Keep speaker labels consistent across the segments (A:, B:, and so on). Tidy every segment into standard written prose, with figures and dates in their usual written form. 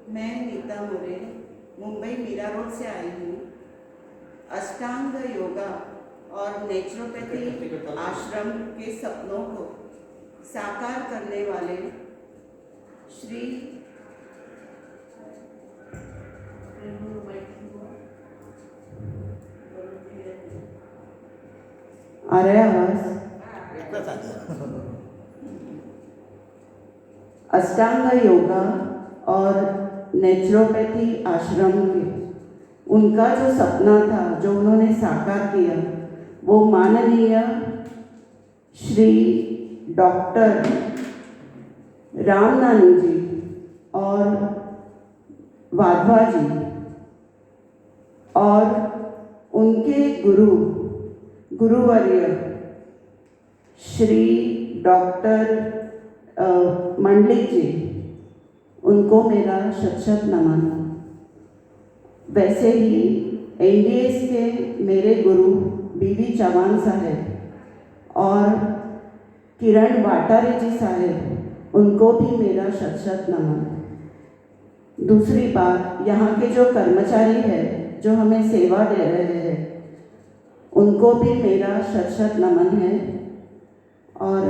A: मैं नीता मोरे मुंबई मीरा रोड से आई हूँ। अष्टांग योगा और नेचुरोपैथी आश्रम के सपनों को साकार करने वाले श्री अष्टांग योगा और नेचुरोपैथी आश्रम के उनका जो सपना था, जो उन्होंने साकार किया, वो माननीय श्री डॉक्टर रामनानी जी और वाधवा जी और उनके गुरुवर्य श्री डॉक्टर मंडलिक जी, उनको मेरा शत नमन। वैसे ही एनडीएस के मेरे गुरु बीबी चौहान साहब और किरण वाटारे जी साहब, उनको भी मेरा शत नमन। दूसरी बात, यहाँ के जो कर्मचारी हैं जो हमें सेवा दे रहे हैं, उनको भी मेरा शत नमन है। और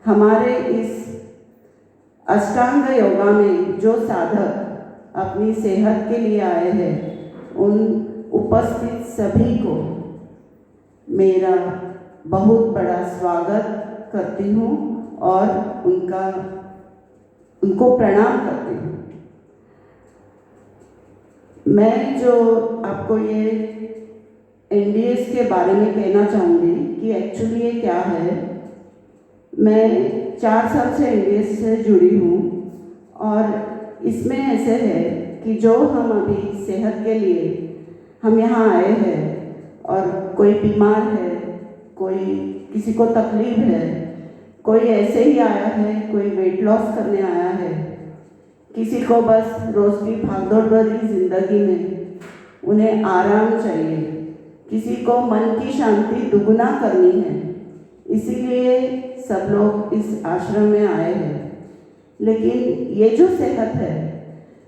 A: हमारे इस अष्टांग योगा में जो साधक अपनी सेहत के लिए आए हैं, उन उपस्थित सभी को मेरा बहुत बड़ा स्वागत करती हूँ और उनको प्रणाम करती हूँ। मैं जो आपको ये एनडीएस के बारे में कहना चाहूँगी कि एक्चुअली ये क्या है। मैं 4 साल से एनडीएस से जुड़ी हूँ और इसमें ऐसे है कि जो हम अभी सेहत के लिए हम यहाँ आए हैं और कोई बीमार है, कोई किसी को तकलीफ है, कोई ऐसे ही आया है, कोई वेट लॉस करने आया है, किसी को बस रोज़ की भागदौड़ भरी जिंदगी में उन्हें आराम चाहिए, किसी को मन की शांति दुगुना करनी है, इसीलिए सब लोग इस आश्रम में आए हैं। लेकिन ये जो सेहत है,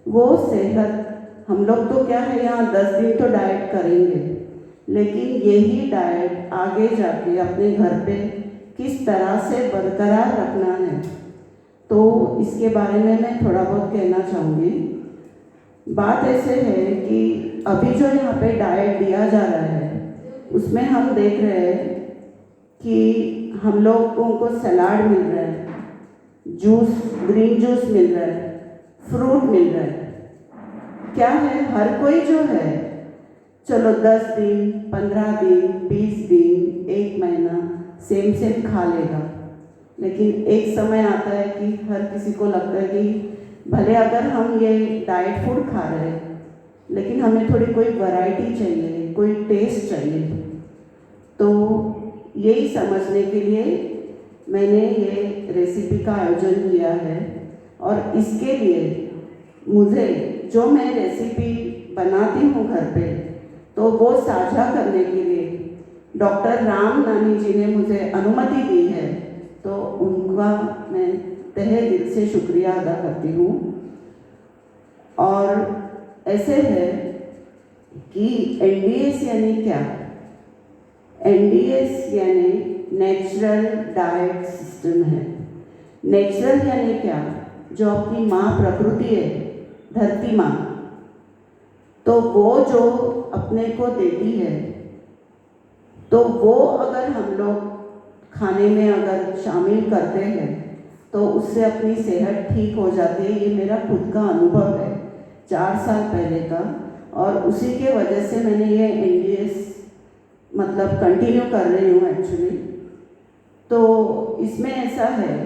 A: वो सेहत हम लोग तो क्या है, यहाँ 10 दिन तो डाइट करेंगे, लेकिन यही डाइट आगे जाके अपने घर पे किस तरह से बरकरार रखना है, तो इसके बारे में मैं थोड़ा बहुत कहना चाहूँगी। बात ऐसे है कि अभी जो यहाँ पे डाइट दिया जा रहा है, उसमें हम देख रहे हैं कि हम लोगों को सलाद मिल रहा है, जूस, ग्रीन जूस मिल रहा है, फ्रूट मिल रहा है। क्या है, हर कोई जो है, चलो 10 दिन, 15 दिन, 20 दिन, 1 महीना सेम खा लेगा। लेकिन एक समय आता है कि हर किसी को लगता है कि भले अगर हम ये डाइट फूड खा रहे हैं, लेकिन हमें थोड़ी कोई वैरायटी चाहिए, कोई टेस्ट चाहिए। तो यही समझने के लिए मैंने ये रेसिपी का आयोजन किया है और इसके लिए मुझे जो मैं रेसिपी बनाती हूँ घर पे, तो वो साझा करने के लिए डॉक्टर राम नानी जी ने मुझे अनुमति दी है, तो उनका मैं तहे दिल से शुक्रिया अदा करती हूँ। और ऐसे है कि एनडीएस यानी क्या? एनडीएस यानी नेचुरल डाइट सिस्टम है। नेचुरल यानी क्या? जो अपनी माँ प्रकृति है, धरती माँ, तो वो जो अपने को देती है, तो वो अगर हम लोग खाने में अगर शामिल करते हैं, तो उससे अपनी सेहत ठीक हो जाती है। ये मेरा खुद का अनुभव है 4 साल पहले का, और उसी के वजह से मैंने ये एनडीएस मतलब कंटिन्यू कर रही हूँ एक्चुअली। तो इसमें ऐसा है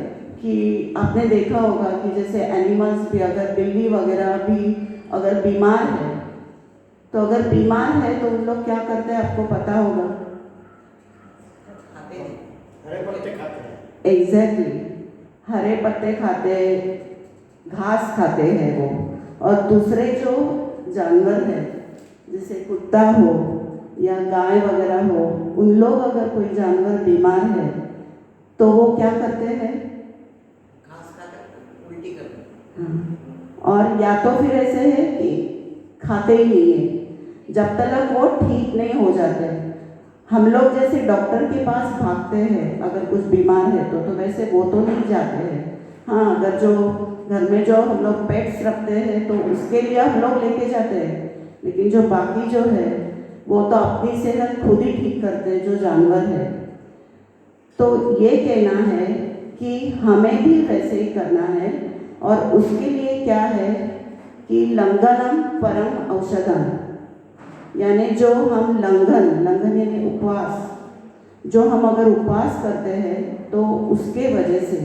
A: कि आपने देखा होगा कि जैसे एनिमल्स भी, अगर बिल्ली वगैरह भी अगर बीमार है, तो अगर बीमार है तो उन लोग क्या करते हैं, आपको पता होगा?
B: हरे पत्ते खाते हैं।
A: एग्जैक्टली, हरे पत्ते खाते, घास खाते हैं वो। और दूसरे जो जानवर हैं, जैसे कुत्ता हो या गाय वगैरह हो, उन लोग अगर कोई जानवर बीमार है तो वो क्या करते हैं?
B: घास खाकर उल्टी करते हैं।
A: हाँ, और या तो फिर ऐसे है कि खाते ही नहीं है जब तक वो ठीक नहीं हो जाते। हम लोग जैसे डॉक्टर के पास भागते हैं अगर कुछ बीमार है तो वैसे वो तो नहीं जाते हैं। हाँ, अगर जो घर में जो हम लोग पेट्स रखते हैं तो उसके लिए हम लोग लेके जाते हैं, लेकिन जो बाकी जो है वो तो अपनी सेहत खुद ही ठीक करते हैं जो जानवर है। तो ये कहना है कि हमें भी वैसे ही करना है, और उसके लिए क्या है कि लंघनम परम औषधम, यानी जो हम लंघन यानी उपवास, जो हम अगर उपवास करते हैं तो उसके वजह से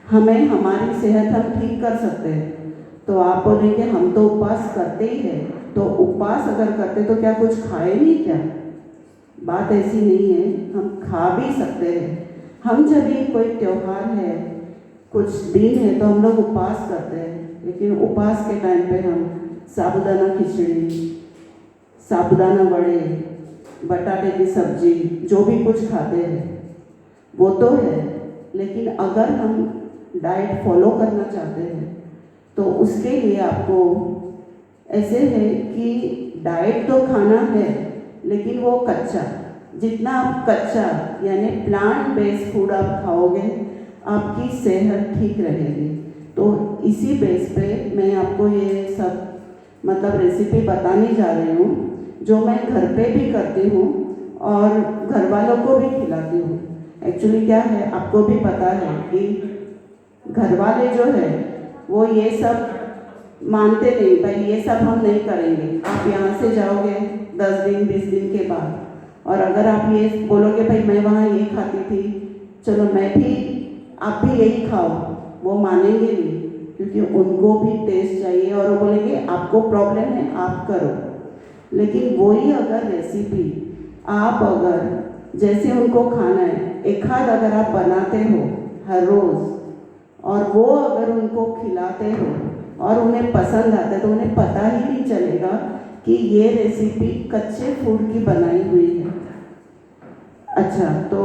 A: हमें हमारी सेहत हम ठीक कर सकते हैं। तो आप बोलेंगे हम तो उपवास करते ही हैं, तो उपवास अगर करते तो क्या कुछ खाए नहीं क्या? बात ऐसी नहीं है, हम खा भी सकते हैं। हम जब भी कोई त्यौहार है, कुछ दिन है तो हम लोग उपवास करते हैं, लेकिन उपवास के टाइम पे हम साबूदाना खिचड़ी, साबूदाना वड़े, बटाटे की सब्जी, जो भी कुछ खाते हैं वो तो है। लेकिन अगर हम डाइट फॉलो करना चाहते हैं तो उसके लिए आपको ऐसे है कि डाइट तो खाना है, लेकिन वो कच्चा, जितना आप कच्चा यानी प्लांट बेस्ड फूड आप खाओगे आपकी सेहत ठीक रहेगी। तो इसी बेस पे मैं आपको ये सब मतलब रेसिपी बताने जा रही हूँ, जो मैं घर पे भी करती हूँ और घर वालों को भी खिलाती हूँ। एक्चुअली क्या है, आपको भी पता है कि घर वाले जो है वो ये सब मानते नहीं, भाई ये सब हम नहीं करेंगे। आप यहाँ से जाओगे 10 दिन 20 दिन के बाद, और अगर आप ये बोलोगे भाई मैं वहाँ ये खाती थी, चलो मैं भी, आप भी यही खाओ, वो मानेंगे नहीं, क्योंकि उनको भी टेस्ट चाहिए और वो बोलेंगे आपको प्रॉब्लम है आप करो। लेकिन वही अगर रेसिपी आप अगर जैसे उनको खाना है एक आध अगर आप बनाते हो हर रोज़, और वो अगर उनको खिलाते हो और उन्हें पसंद आता है, तो उन्हें पता ही नहीं चलेगा कि ये रेसिपी कच्चे फूड की बनाई हुई है। अच्छा, तो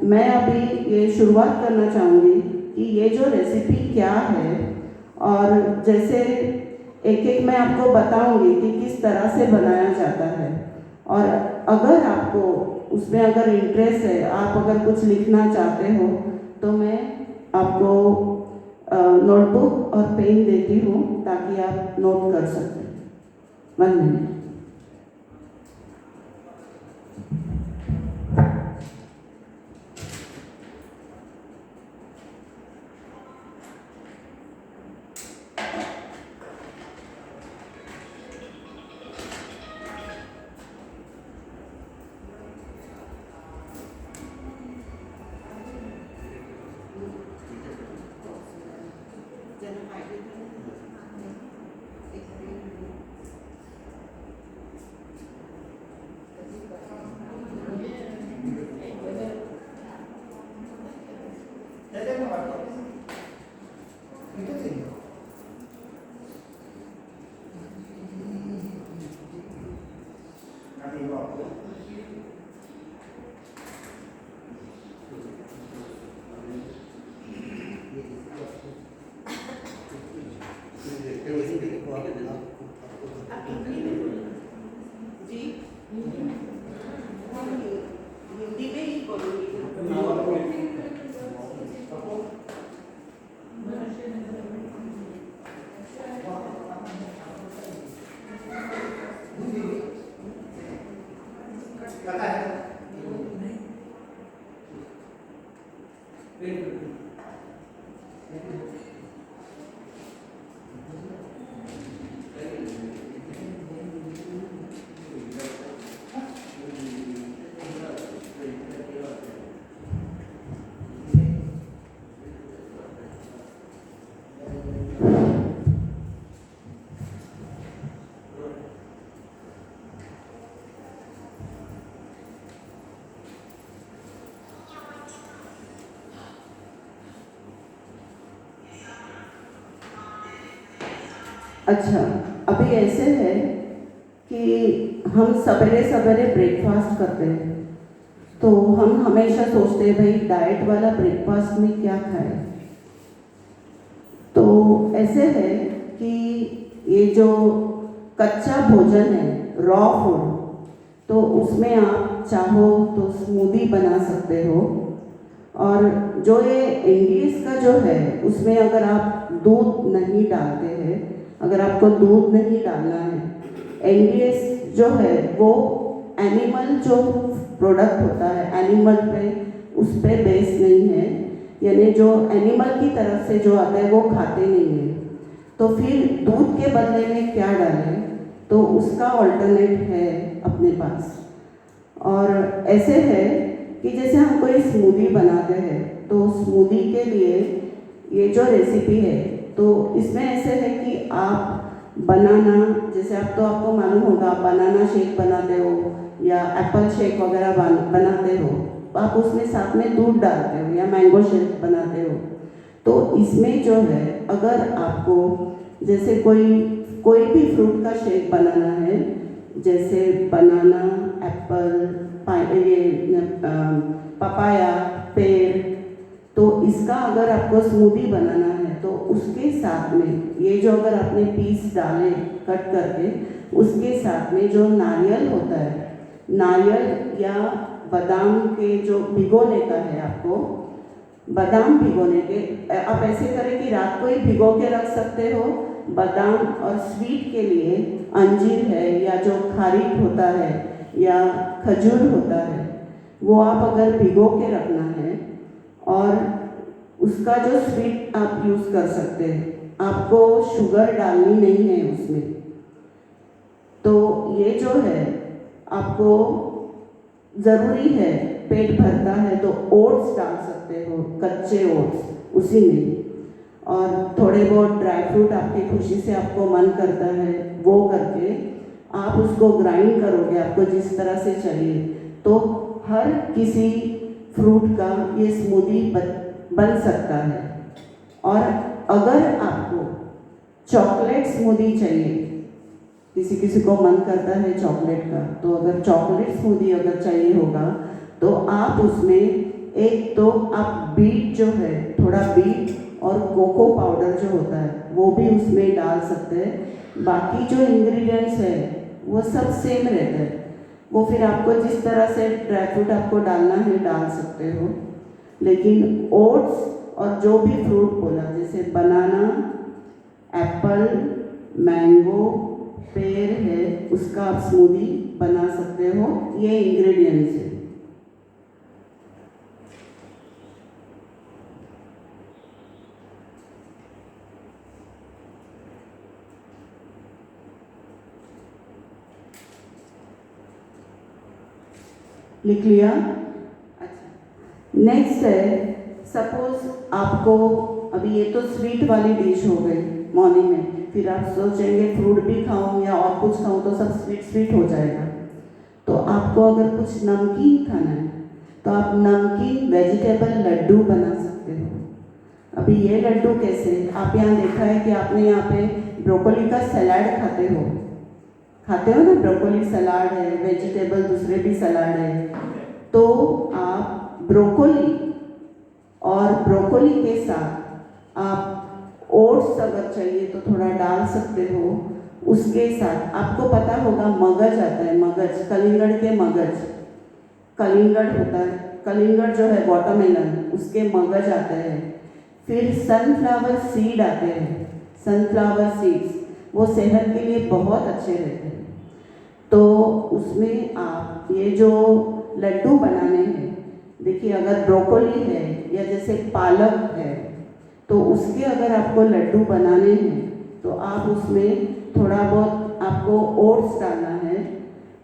A: मैं अभी ये शुरुआत करना चाहूँगी कि ये जो रेसिपी क्या है, और जैसे एक एक मैं आपको बताऊँगी कि किस तरह से बनाया जाता है। और अगर आपको उसमें अगर इंटरेस्ट है, आप अगर कुछ लिखना चाहते हो, तो मैं आपको नोटबुक और पेन देती हूँ ताकि आप नोट कर सकें। 1 मिनट। जी, हिंदी में ही बोलूँगी। अच्छा, अभी ऐसे है कि हम सवेरे सवेरे ब्रेकफास्ट करते हैं, तो हम हमेशा सोचते हैं भाई डाइट वाला ब्रेकफास्ट में क्या खाएं। तो ऐसे है कि ये जो कच्चा भोजन है, रॉ फूड, तो उसमें आप चाहो तो स्मूदी बना सकते हो। और जो ये एनडीएस का जो है उसमें अगर आप दूध नहीं डालते हैं, अगर आपको दूध नहीं डालना है, एनडीएस जो है वो एनिमल जो प्रोडक्ट होता है एनिमल पे उस पे बेस नहीं है, यानी जो एनिमल की तरफ से जो आता है वो खाते नहीं है। तो फिर दूध के बदले में क्या डालें, तो उसका ऑल्टरनेट है अपने पास। और ऐसे है कि जैसे हम कोई स्मूदी बनाते हैं तो स्मूदी के लिए ये जो रेसिपी है तो इसमें ऐसे है कि आप बनाना, जैसे आप तो आपको मालूम होगा, बनाना शेक बनाते हो या एप्पल शेक वगैरह बनाते हो, तो आप उसमें साथ में दूध डालते हो या मैंगो शेक बनाते हो। तो इसमें जो है अगर आपको जैसे कोई भी फ्रूट का शेक बनाना है, जैसे बनाना, एप्पल, ये पपाया, पेड़, तो इसका अगर आपको स्मूदी बनाना है तो उसके साथ में ये जो अगर आपने पीस डाले कट करके, उसके साथ में जो नारियल होता है, नारियल या बादाम के जो भिगोने का है आपको, बादाम भिगोने के आप ऐसे करें कि रात को ही भिगो के रख सकते हो। बादाम और स्वीट के लिए अंजीर है या जो खारिक होता है या खजूर होता है, वो आप अगर भिगो के रखना है और उसका जो स्वीट आप यूज़ कर सकते हैं, आपको शुगर डालनी नहीं है उसमें। तो ये जो है आपको ज़रूरी है, पेट भरता है तो ओट्स डाल सकते हो, कच्चे ओट्स उसी में, और थोड़े बहुत ड्राई फ्रूट आपकी खुशी से आपको मन करता है वो करके आप उसको ग्राइंड करोगे आपको जिस तरह से चाहिए, तो हर किसी फ्रूट का ये स्मूदी बन सकता है। और अगर आपको चॉकलेट स्मूदी चाहिए, किसी किसी को मन करता है चॉकलेट का, तो अगर चॉकलेट स्मूदी अगर चाहिए होगा तो आप उसमें एक तो आप बीट जो है, थोड़ा बीट और कोको पाउडर जो होता है वो भी उसमें डाल सकते हैं। बाकी जो इंग्रेडिएंट्स है वो सब सेम रहता है, वो फिर आपको जिस तरह से ड्राई फ्रूट आपको डालना है डाल सकते हो। लेकिन ओट्स और जो भी फ्रूट बोला, जैसे बनाना, एप्पल, मैंगो, पेड़ है, उसका आप स्मूदी बना सकते हो। ये इंग्रेडिएंट्स है। लिख लिया? अच्छा, नेक्स्ट है, सपोज आपको अभी ये तो स्वीट वाली डिश हो गई मॉर्निंग में, फिर आप सोचेंगे फ्रूट भी खाऊं या और कुछ खाऊं तो सब स्वीट स्वीट हो जाएगा। तो आपको अगर कुछ नमकीन खाना है तो आप नमकीन वेजिटेबल लड्डू बना सकते हो। अभी ये लड्डू कैसे, आप यहाँ देखा है कि आपने यहाँ पे ब्रोकोली का सलाद खाते हो ना, ब्रोकोली सलाद है, वेजिटेबल दूसरे भी सलाद है। तो आप ब्रोकोली और ब्रोकोली के साथ आप ओट्स अगर चाहिए तो थोड़ा डाल सकते हो। उसके साथ आपको पता होगा मगज आता है, मगज, कलिंगड़ के मगज, कलिंगड़ होता है, कलिंगड़ जो है वाटरमेलन, उसके मगज आते हैं। फिर सनफ्लावर सीड आते हैं, सनफ्लावर सीड्स, वो सेहत के लिए बहुत अच्छे रहते हैं। तो उसमें आप ये जो लड्डू बनाने हैं, देखिए अगर ब्रोकोली है या जैसे पालक है तो उसके अगर आपको लड्डू बनाने हैं तो आप उसमें थोड़ा बहुत आपको ओट्स डालना है,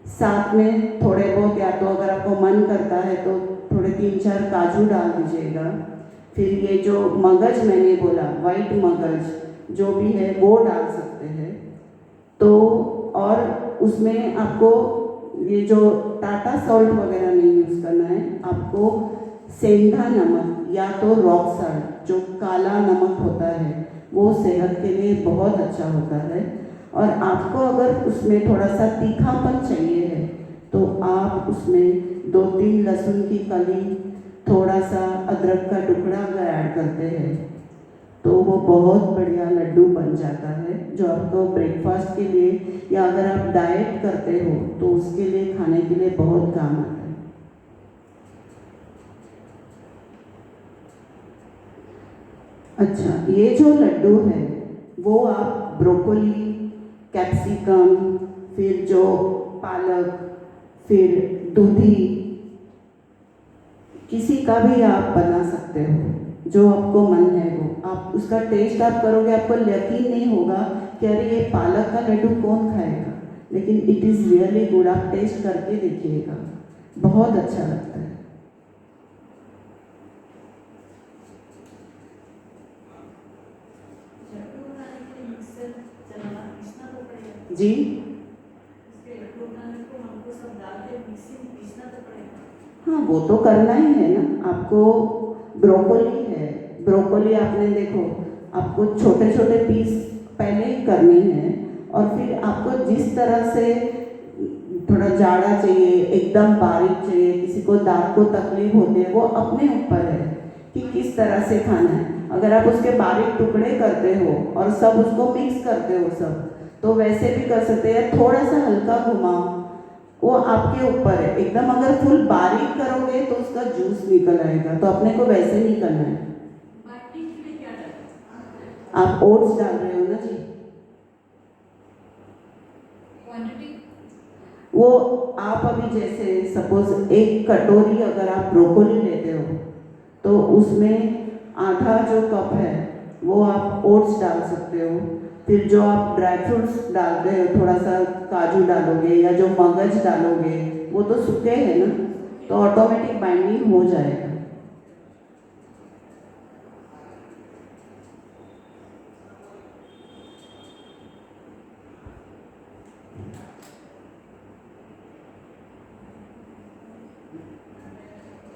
A: साथ में थोड़े बहुत, या तो अगर आपको मन करता है तो थोड़े 3-4 काजू डाल दीजिएगा। फिर ये जो मगज मैंने बोला, वाइट मगज जो भी है वो डाल सकते हैं। तो और उसमें आपको ये जो टाटा सॉल्ट वगैरह नहीं यूज़ करना है, आपको सेंधा नमक या तो रॉक सॉल्ट जो काला नमक होता है वो सेहत के लिए बहुत अच्छा होता है। और आपको अगर उसमें थोड़ा सा तीखापन चाहिए है तो आप उसमें 2-3 लहसुन की कली, थोड़ा सा अदरक का टुकड़ा अगर ऐड करते हैं तो वो बहुत बढ़िया लड्डू बन जाता है। जो आपको ब्रेकफास्ट के लिए या अगर आप डाइट करते हो तो उसके लिए खाने के लिए बहुत काम आता है। अच्छा, ये जो लड्डू है वो आप ब्रोकोली, कैप्सिकम, फिर जो पालक, फिर दूधी, किसी का भी आप बना सकते हो, जो आपको मन है वो। आप उसका टेस्ट आप करोगे, आपको यकीन नहीं होगा कि अरे ये पालक का लड्डू कौन खाएगा, लेकिन इट इज़ रियली गुड। आप टेस्ट करके देखिएगा, बहुत अच्छा लगता है। जी हाँ, वो तो करना ही है ना आपको। ब्रोकोली है, ब्रोकोली आपने देखो, आपको छोटे छोटे पीस पहले ही करने हैं, और फिर आपको जिस तरह से थोड़ा जाड़ा चाहिए, एकदम बारीक चाहिए, किसी को दांत को तकलीफ होती है, वो अपने ऊपर है कि किस तरह से खाना है। अगर आप उसके बारीक टुकड़े करते हो और सब उसको मिक्स करते हो सब, तो वैसे भी कर सकते हैं, थोड़ा सा हल्का घुमाओ, वो आपके ऊपर है। एकदम अगर फुल बारीक करोगे तो उसका जूस निकल आएगा, तो अपने को वैसे नहीं करना है। आप ओट्स डाल रहे हो ना जी, वो आप अभी जैसे सपोज एक कटोरी अगर आप ब्रोकोली लेते हो तो उसमें आधा जो कप है वो आप ओट्स डाल सकते हो। फिर जो आप ड्राई फ्रूट्स डालते हो, थोड़ा सा काजू डालोगे या जो मगज डालोगे, वो तो सूखे हैं ना, तो ऑटोमेटिक बाइंडिंग हो जाएगा।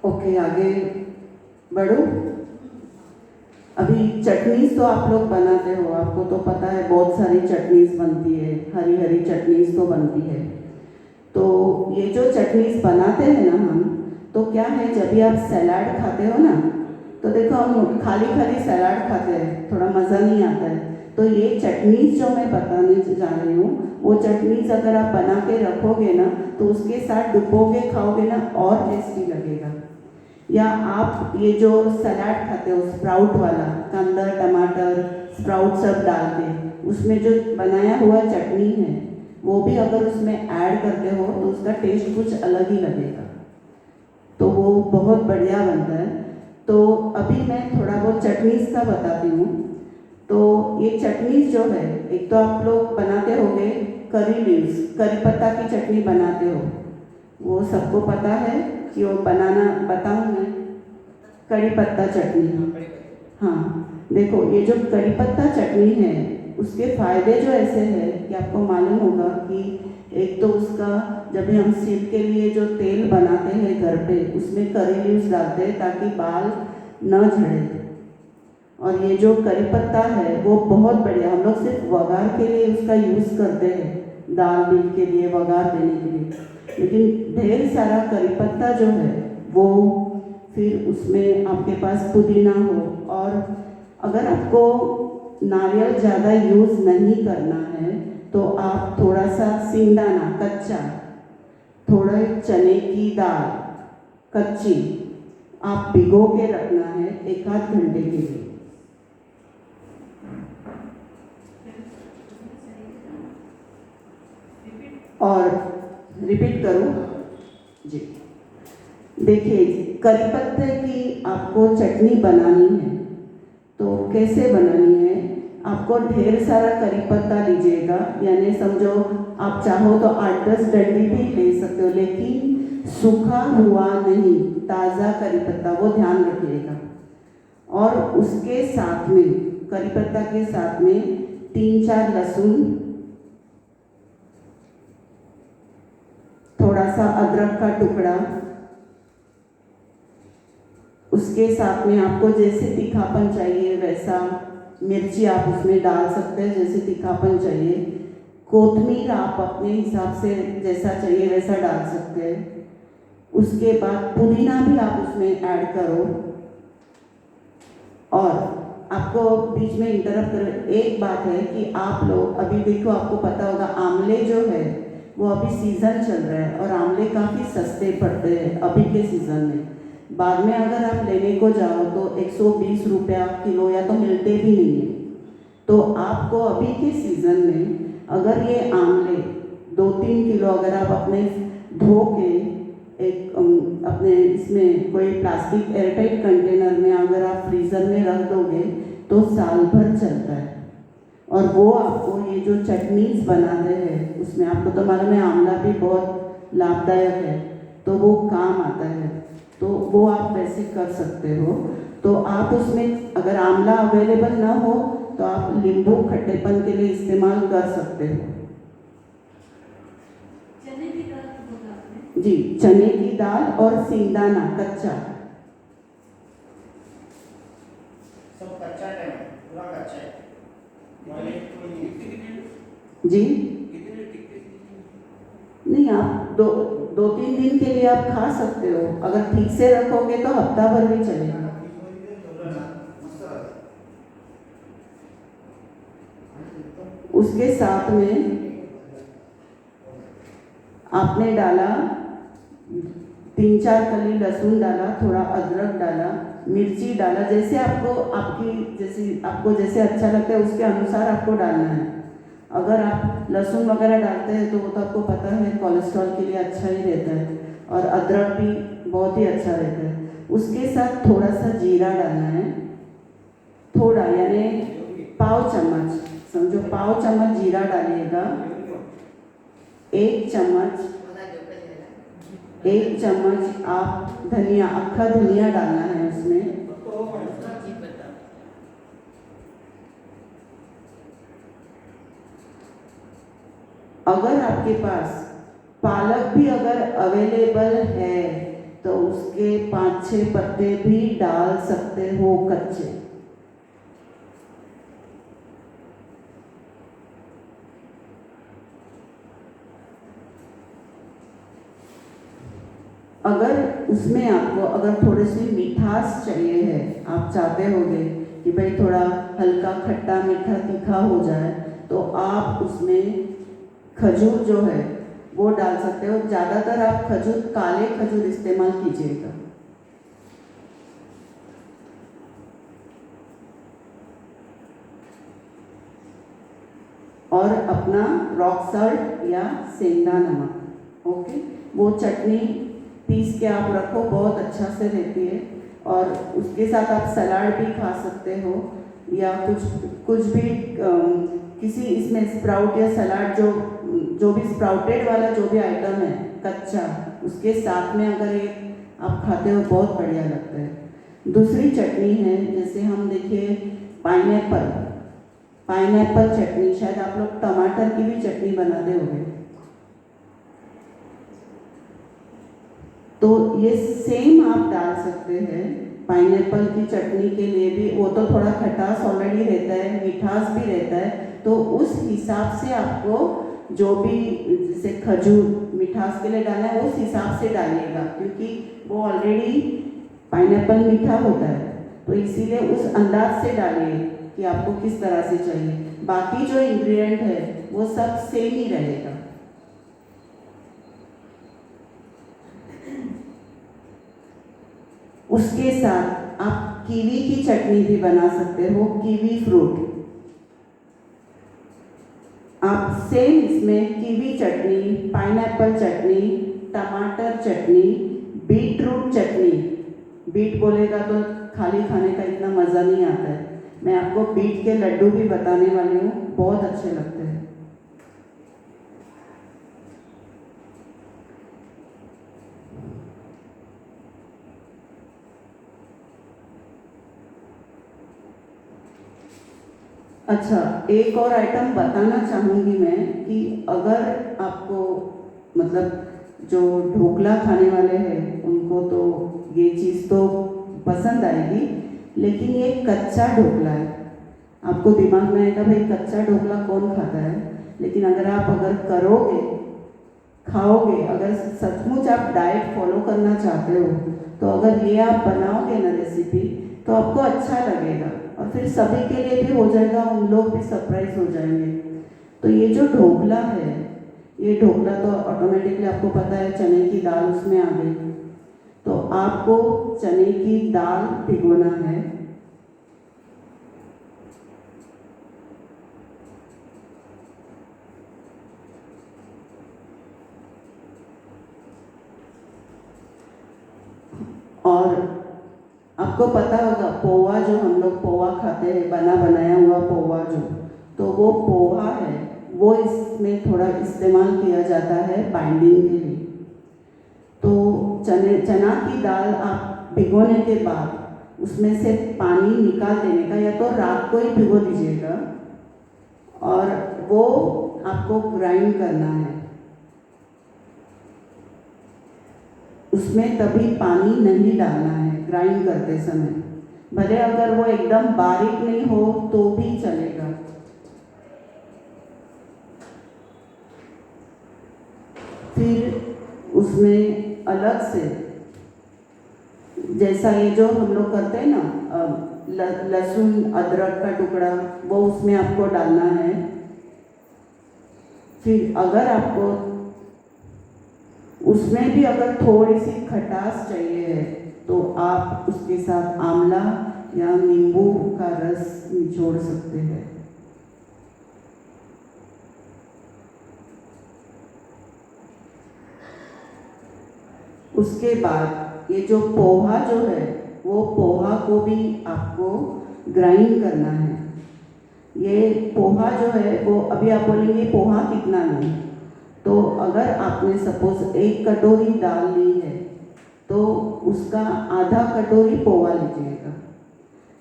A: ओके, आगे बढ़ो। अभी चटनीज तो आप लोग बनाते हो, आपको तो पता है बहुत सारी चटनीज बनती है, हरी हरी चटनीज तो बनती है। तो ये जो चटनीज बनाते हैं ना हम, तो क्या है, जब भी आप सलाद खाते हो ना, तो देखो हम खाली खाली सलाद खाते हैं, थोड़ा मज़ा नहीं आता है। तो ये चटनीज जो मैं बताने जा रही हूँ, वो चटनीज अगर आप बना के रखोगे ना, तो उसके साथ डुबो के खाओगे ना, और टेस्टी लगेगा। या आप ये जो सलाद खाते हो स्प्राउट वाला, कांदा टमाटर स्प्राउट सब डाल के, उसमें जो बनाया हुआ चटनी है, वो भी अगर उसमें ऐड करते हो तो उसका टेस्ट कुछ अलग ही लगेगा, तो वो बहुत बढ़िया बनता है। तो अभी मैं थोड़ा बहुत चटनीज का बताती हूँ। तो ये चटनीज जो है, एक तो आप लोग बनाते होंगे करी लीव्स, करी पत्ता की चटनी बनाते हो, वो सबको पता है कि वो बनाना बताऊँ मैं? करी पत्ता चटनी। हाँ, देखो ये जो करी पत्ता चटनी है, उसके फायदे जो ऐसे हैं कि आपको मालूम होगा कि एक तो उसका, जब भी हम सिर के लिए जो तेल बनाते हैं घर पे, उसमें करी लीव्स डालते हैं ताकि बाल न झड़े। और ये जो करी पत्ता है वो बहुत बढ़िया, हम लोग सिर्फ वघार के लिए उसका यूज़ करते हैं, दाल बील के लिए वघार देने के लिए, लेकिन ढेर सारा करी पत्ता जो है वो, फिर उसमें आपके पास पुदीना हो, और अगर आपको नारियल ज़्यादा यूज़ नहीं करना है तो आप थोड़ा सा सिंगदाना कच्चा, थोड़ा चने की दाल कच्ची, आप भिगो के रखना है 1 आध घंटे के लिए। और रिपीट करूँ जी, देखिए करी पत्ते की आपको चटनी बनानी है, तो कैसे बनानी है, आपको ढेर सारा करी पत्ता लीजिएगा, यानी समझो आप चाहो तो 8-10 डंडी भी ले सकते हो, लेकिन सूखा हुआ नहीं, ताज़ा करी पत्ता, वो ध्यान रखिएगा। और उसके साथ में, करी पत्ता के साथ में 3-4 लहसुन, थोड़ा सा अदरक का टुकड़ा, उसके साथ में आपको जैसे तीखापन चाहिए वैसा मिर्ची आप उसमें डाल सकते हैं, जैसे तीखापन चाहिए। कोतमीर आप अपने हिसाब से जैसा चाहिए वैसा डाल सकते हैं। उसके बाद पुदीना भी आप उसमें ऐड करो, और आपको बीच में इंटरप्ट कर, एक बात है कि आप लोग अभी देखो, आपको पता होगा आंवले जो है वो अभी सीज़न चल रहा है और आंवले काफ़ी सस्ते पड़ते हैं अभी के सीज़न में। बाद में अगर आप लेने को जाओ तो 120 रुपया किलो या तो मिलते भी नहीं है। तो आपको अभी के सीज़न में अगर ये आंवले 2-3 किलो अगर आप अपने धो के एक अपने इसमें कोई प्लास्टिक एयरटाइट कंटेनर में अगर आप फ्रीज़र में रख दोगे तो साल भर चलता है। और वो आपको ये जो चटनीज बनाते हैं उसमें आपको तो मालूम है आंवला भी बहुत लाभदायक है, तो वो काम आता है। तो वो आप वैसे कर सकते हो। तो आप उसमें अगर आंवला अवेलेबल ना हो तो आप नींबू खट्टेपन के लिए इस्तेमाल कर सकते हो।
C: चने की दाल तो बोला आपने?
A: जी, चने की दाल और सिंगदाना कच्चा।
B: सब कच्चा है, पूरा कच्चा है।
A: जी नहीं, आप 2-3 दिन के लिए आप खा सकते हो। अगर ठीक से रखोगे तो हफ्ता भर भी चलेगा। उसके साथ में आपने डाला 3-4 कली लहसुन डाला, थोड़ा अदरक डाला, मिर्ची डाला, जैसे आपको जैसे अच्छा लगता है उसके अनुसार आपको डालना है। अगर आप लहसुन वगैरह डालते हैं तो वो तो आपको पता है कोलेस्ट्रॉल के लिए अच्छा ही रहता है, और अदरक भी बहुत ही अच्छा रहता है। उसके साथ थोड़ा सा जीरा डालना है, थोड़ा यानी पाव चम्मच, समझो पाव चम्मच जीरा डालिएगा। 1 चम्मच आप धनिया, अक्खा धनिया डालना है उसमें। अगर आपके पास पालक भी अगर अवेलेबल है तो उसके 5-6 पत्ते भी डाल सकते हो कच्चे। अगर उसमें आपको अगर थोड़ी सी मिठास चाहिए है, आप चाहते होगे कि भाई थोड़ा हल्का खट्टा मीठा तीखा हो जाए, तो आप उसमें खजूर जो है वो डाल सकते हो। ज़्यादातर आप खजूर, काले खजूर इस्तेमाल कीजिएगा। और अपना रॉक सॉल्ट या सेंधा नमक, ओके। वो चटनी पीस के आप रखो, बहुत अच्छा से रहती है। और उसके साथ आप सलाद भी खा सकते हो, या कुछ भी किसी इसमें स्प्राउट या सलाद जो भी स्प्राउटेड वाला जो भी आइटम है कच्चा, उसके साथ में अगर एक आप खाते हो बहुत बढ़िया लगता है। दूसरी चटनी है, जैसे हम देखिए पाइनएप्पल चटनी, शायद आप लोग टमाटर की भी चटनी बनाते होंगे। तो ये सेम आप डाल सकते हैं पाइनएप्पल की चटनी के लिए भी। वो तो थोड़ा खटास ऑलरेडी रहता है, मिठास भी रहता है, तो उस हिसाब से आपको जो भी जैसे खजूर मिठास के लिए डालना है उस हिसाब से डालिएगा, क्योंकि वो ऑलरेडी पाइनएप्पल मीठा होता है। तो इसीलिए उस अंदाज से डालिए कि आपको किस तरह से चाहिए। बाकी जो इंग्रेडिएंट है वो सब सेम ही रहेगा। उसके साथ आप कीवी की चटनी भी बना सकते हो, कीवी फ्रूट। आप सेम इसमें कीवी चटनी, पाइनएप्पल चटनी, टमाटर चटनी, बीटरूट चटनी, बीट बोलेगा तो खाली खाने का इतना मज़ा नहीं आता है। मैं आपको बीट के लड्डू भी बताने वाली हूँ, बहुत अच्छे लगते हैं। अच्छा, एक और आइटम बताना चाहूँगी मैं कि अगर आपको मतलब जो ढोकला खाने वाले हैं उनको तो ये चीज़ तो पसंद आएगी, लेकिन ये कच्चा ढोकला है। आपको दिमाग में आएगा भाई कच्चा ढोकला कौन खाता है, लेकिन अगर करोगे, खाओगे, अगर सचमुच आप डाइट फॉलो करना चाहते हो, तो अगर ये आप बनाओगे ना रेसिपी तो आपको अच्छा लगेगा। और फिर सभी के लिए भी हो जाएगा, उन लोग भी सरप्राइज हो जाएंगे। तो ये जो ढोकला है, ये ढोकला तो ऑटोमेटिकली आपको पता है चने की दाल उसमें आ गई। तो आपको चने की दाल भिगोना है। और आपको पता होगा पोहा, जो हम लोग पोहा खाते हैं, बना बनाया हुआ पोहा जो, तो वो पोहा है वो इसमें थोड़ा इस्तेमाल किया जाता है बाइंडिंग के लिए। तो चना की दाल आप भिगोने के बाद उसमें से पानी निकाल देने का, या तो रात को ही भिगो दीजिएगा, और वो आपको ग्राइंड करना है। उसमें तभी पानी नहीं डालना है ग्राइंड करते समय, भले अगर वो एकदम बारीक नहीं हो तो भी चलेगा। फिर उसमें अलग से, जैसा ये जो हम लोग करते हैं ना, लहसुन अदरक का टुकड़ा, वो उसमें आपको डालना है। फिर अगर आपको उसमें भी अगर थोड़ी सी खटास चाहिए है तो आप उसके साथ आंवला या नींबू का रस निचोड़ सकते हैं। उसके बाद ये जो पोहा जो है, वो पोहा को भी आपको ग्राइंड करना है। ये पोहा जो है वो, अभी आप बोलेंगे पोहा कितना लें, तो अगर आपने सपोज 1 कटोरी दाल ली है तो उसका आधा कटोरी पोहा लीजिएगा।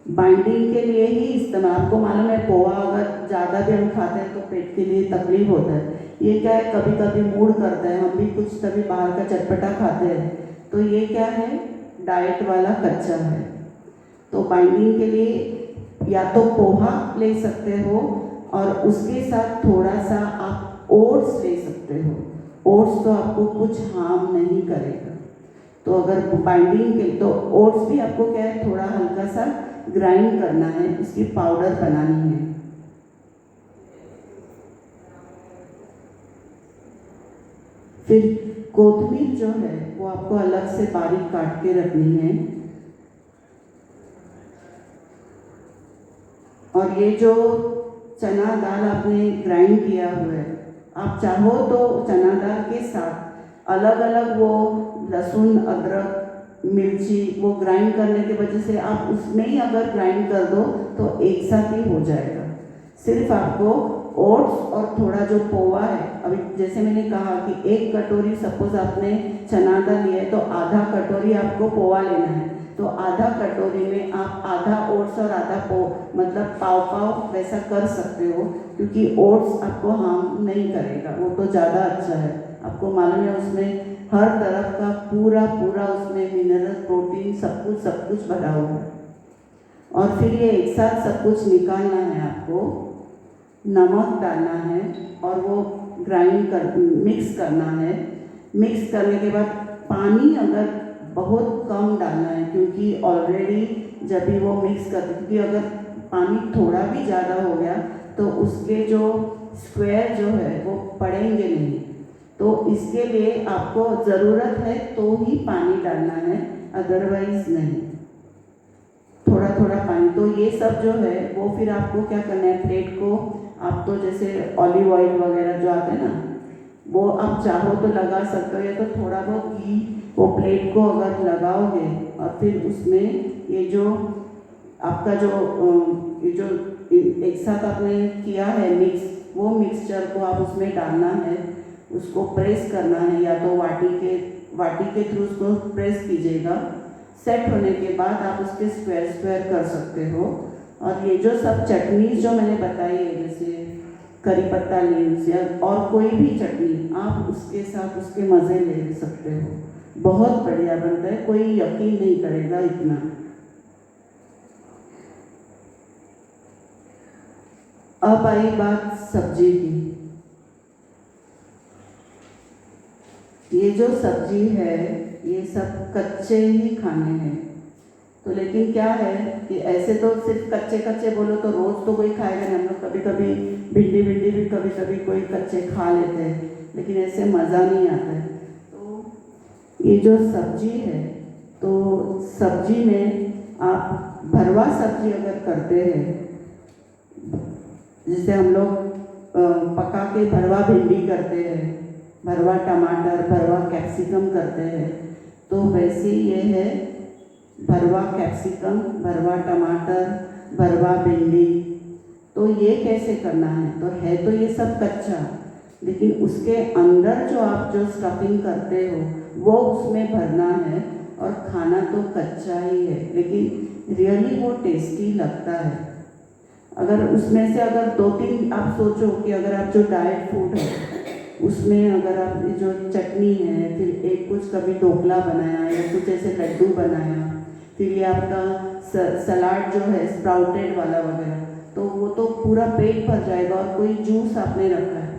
A: बाइंडिंग के लिए ही इस्तेमाल, आपको मालूम है पोहा अगर ज़्यादा भी हम खाते हैं तो पेट के लिए तकलीफ होता है। ये क्या है, कभी कभी मूड करता है, हम भी कुछ कभी बाहर का चटपटा खाते हैं, तो ये क्या है, डाइट वाला कच्चा है। तो बाइंडिंग के लिए या तो पोहा ले सकते हो, और उसके साथ थोड़ा सा आप ओट्स ले सकते हो। ओट्स तो आपको कुछ हार्म नहीं करेगा। तो अगर बाइंडिंग के, तो ओट्स भी आपको क्या है, थोड़ा हल्का सा ग्राइंड करना है, उसकी पाउडर बनानी है। फिर कोथमीर जो है वो आपको अलग से बारीक काट के रखनी है। और ये जो चना दाल आपने ग्राइंड किया हुआ है, आप चाहो तो चना दाल के साथ अलग अलग वो लहसुन अदरक मिर्ची वो ग्राइंड करने की वजह से आप उसमें ही अगर ग्राइंड कर दो तो एक साथ ही हो जाएगा। सिर्फ आपको ओट्स और थोड़ा जो पोहा है, अभी जैसे मैंने कहा कि 1 कटोरी सपोज आपने चना दाल लिया है तो आधा कटोरी आपको पोहा लेना है। तो आधा कटोरी में आप आधा ओट्स और आधा मतलब पाव पाव वैसा कर सकते हो, क्योंकि ओट्स आपको हार्म नहीं करेगा, वो तो ज़्यादा अच्छा है। आपको मालूम है उसमें हर तरफ का पूरा उसमें मिनरल प्रोटीन सब कुछ भरा हुआ है। और फिर ये एक साथ सब कुछ निकालना है आपको, नमक डालना है और वो मिक्स करना है। मिक्स करने के बाद पानी अगर बहुत कम डालना है, क्योंकि ऑलरेडी जब भी वो मिक्स कर, क्योंकि अगर पानी थोड़ा भी ज़्यादा हो गया तो उसके जो स्क्वायर जो है वो पड़ेंगे नहीं। तो इसके लिए आपको ज़रूरत है तो ही पानी डालना है, अदरवाइज नहीं। थोड़ा थोड़ा पानी। तो ये सब जो है वो फिर आपको क्या करना है, प्लेट को आप तो जैसे ऑलिव ऑयल वगैरह जो आते हैं ना, वो आप चाहो तो लगा सकते हो, या तो थोड़ा बहुत घी वो प्लेट को अगर लगाओगे, और फिर उसमें ये जो आपका ये जो एक साथ आपने किया है मिक्स, वो मिक्सचर को आप उसमें डालना है, उसको प्रेस करना है, या तो वाटी के थ्रू उसको प्रेस कीजिएगा। सेट होने के बाद आप उसके स्क्वायर कर सकते हो। और ये जो सब चटनीज जो मैंने बताई है, जैसे करी पत्ता लीव्स या और कोई भी चटनी, आप उसके साथ उसके मज़े ले सकते हो। बहुत बढ़िया बनता है, कोई यकीन नहीं करेगा इतना। अब आई बात सब्जी की। ये जो सब्जी है ये सब कच्चे ही खाने हैं। तो लेकिन क्या है कि ऐसे तो सिर्फ कच्चे कच्चे बोलो तो रोज़ तो कोई खाएगा नहीं। हम लोग कभी कभी भिंडी भिंडी भी कभी कभी कोई कच्चे खा लेते हैं, लेकिन ऐसे मज़ा नहीं आता है। तो ये जो सब्जी है, तो सब्जी में आप भरवा सब्जी अगर करते हैं, जिसे हम लोग पका के भरवा भिंडी करते हैं, भरवा टमाटर, भरवा कैप्सिकम करते हैं, तो वैसे ये है भरवा कैप्सिकम, भरवा टमाटर, भरवा भिंडी। तो ये कैसे करना है? तो ये सब कच्चा, लेकिन उसके अंदर जो आप जो स्टफिंग करते हो वो उसमें भरना है, और खाना तो कच्चा ही है, लेकिन रियली वो टेस्टी लगता है। अगर उसमें से अगर 2-3 आप सोचो कि अगर आप जो डाइट फूड है उसमें अगर आप जो चटनी है, फिर एक कुछ कभी ढोकला बनाया या कुछ ऐसे लड्डू बनाया, फिर ये आपका सलाद जो है स्प्राउटेड वाला वगैरह, तो वो तो पूरा पेट भर जाएगा। और कोई जूस आपने रखा है,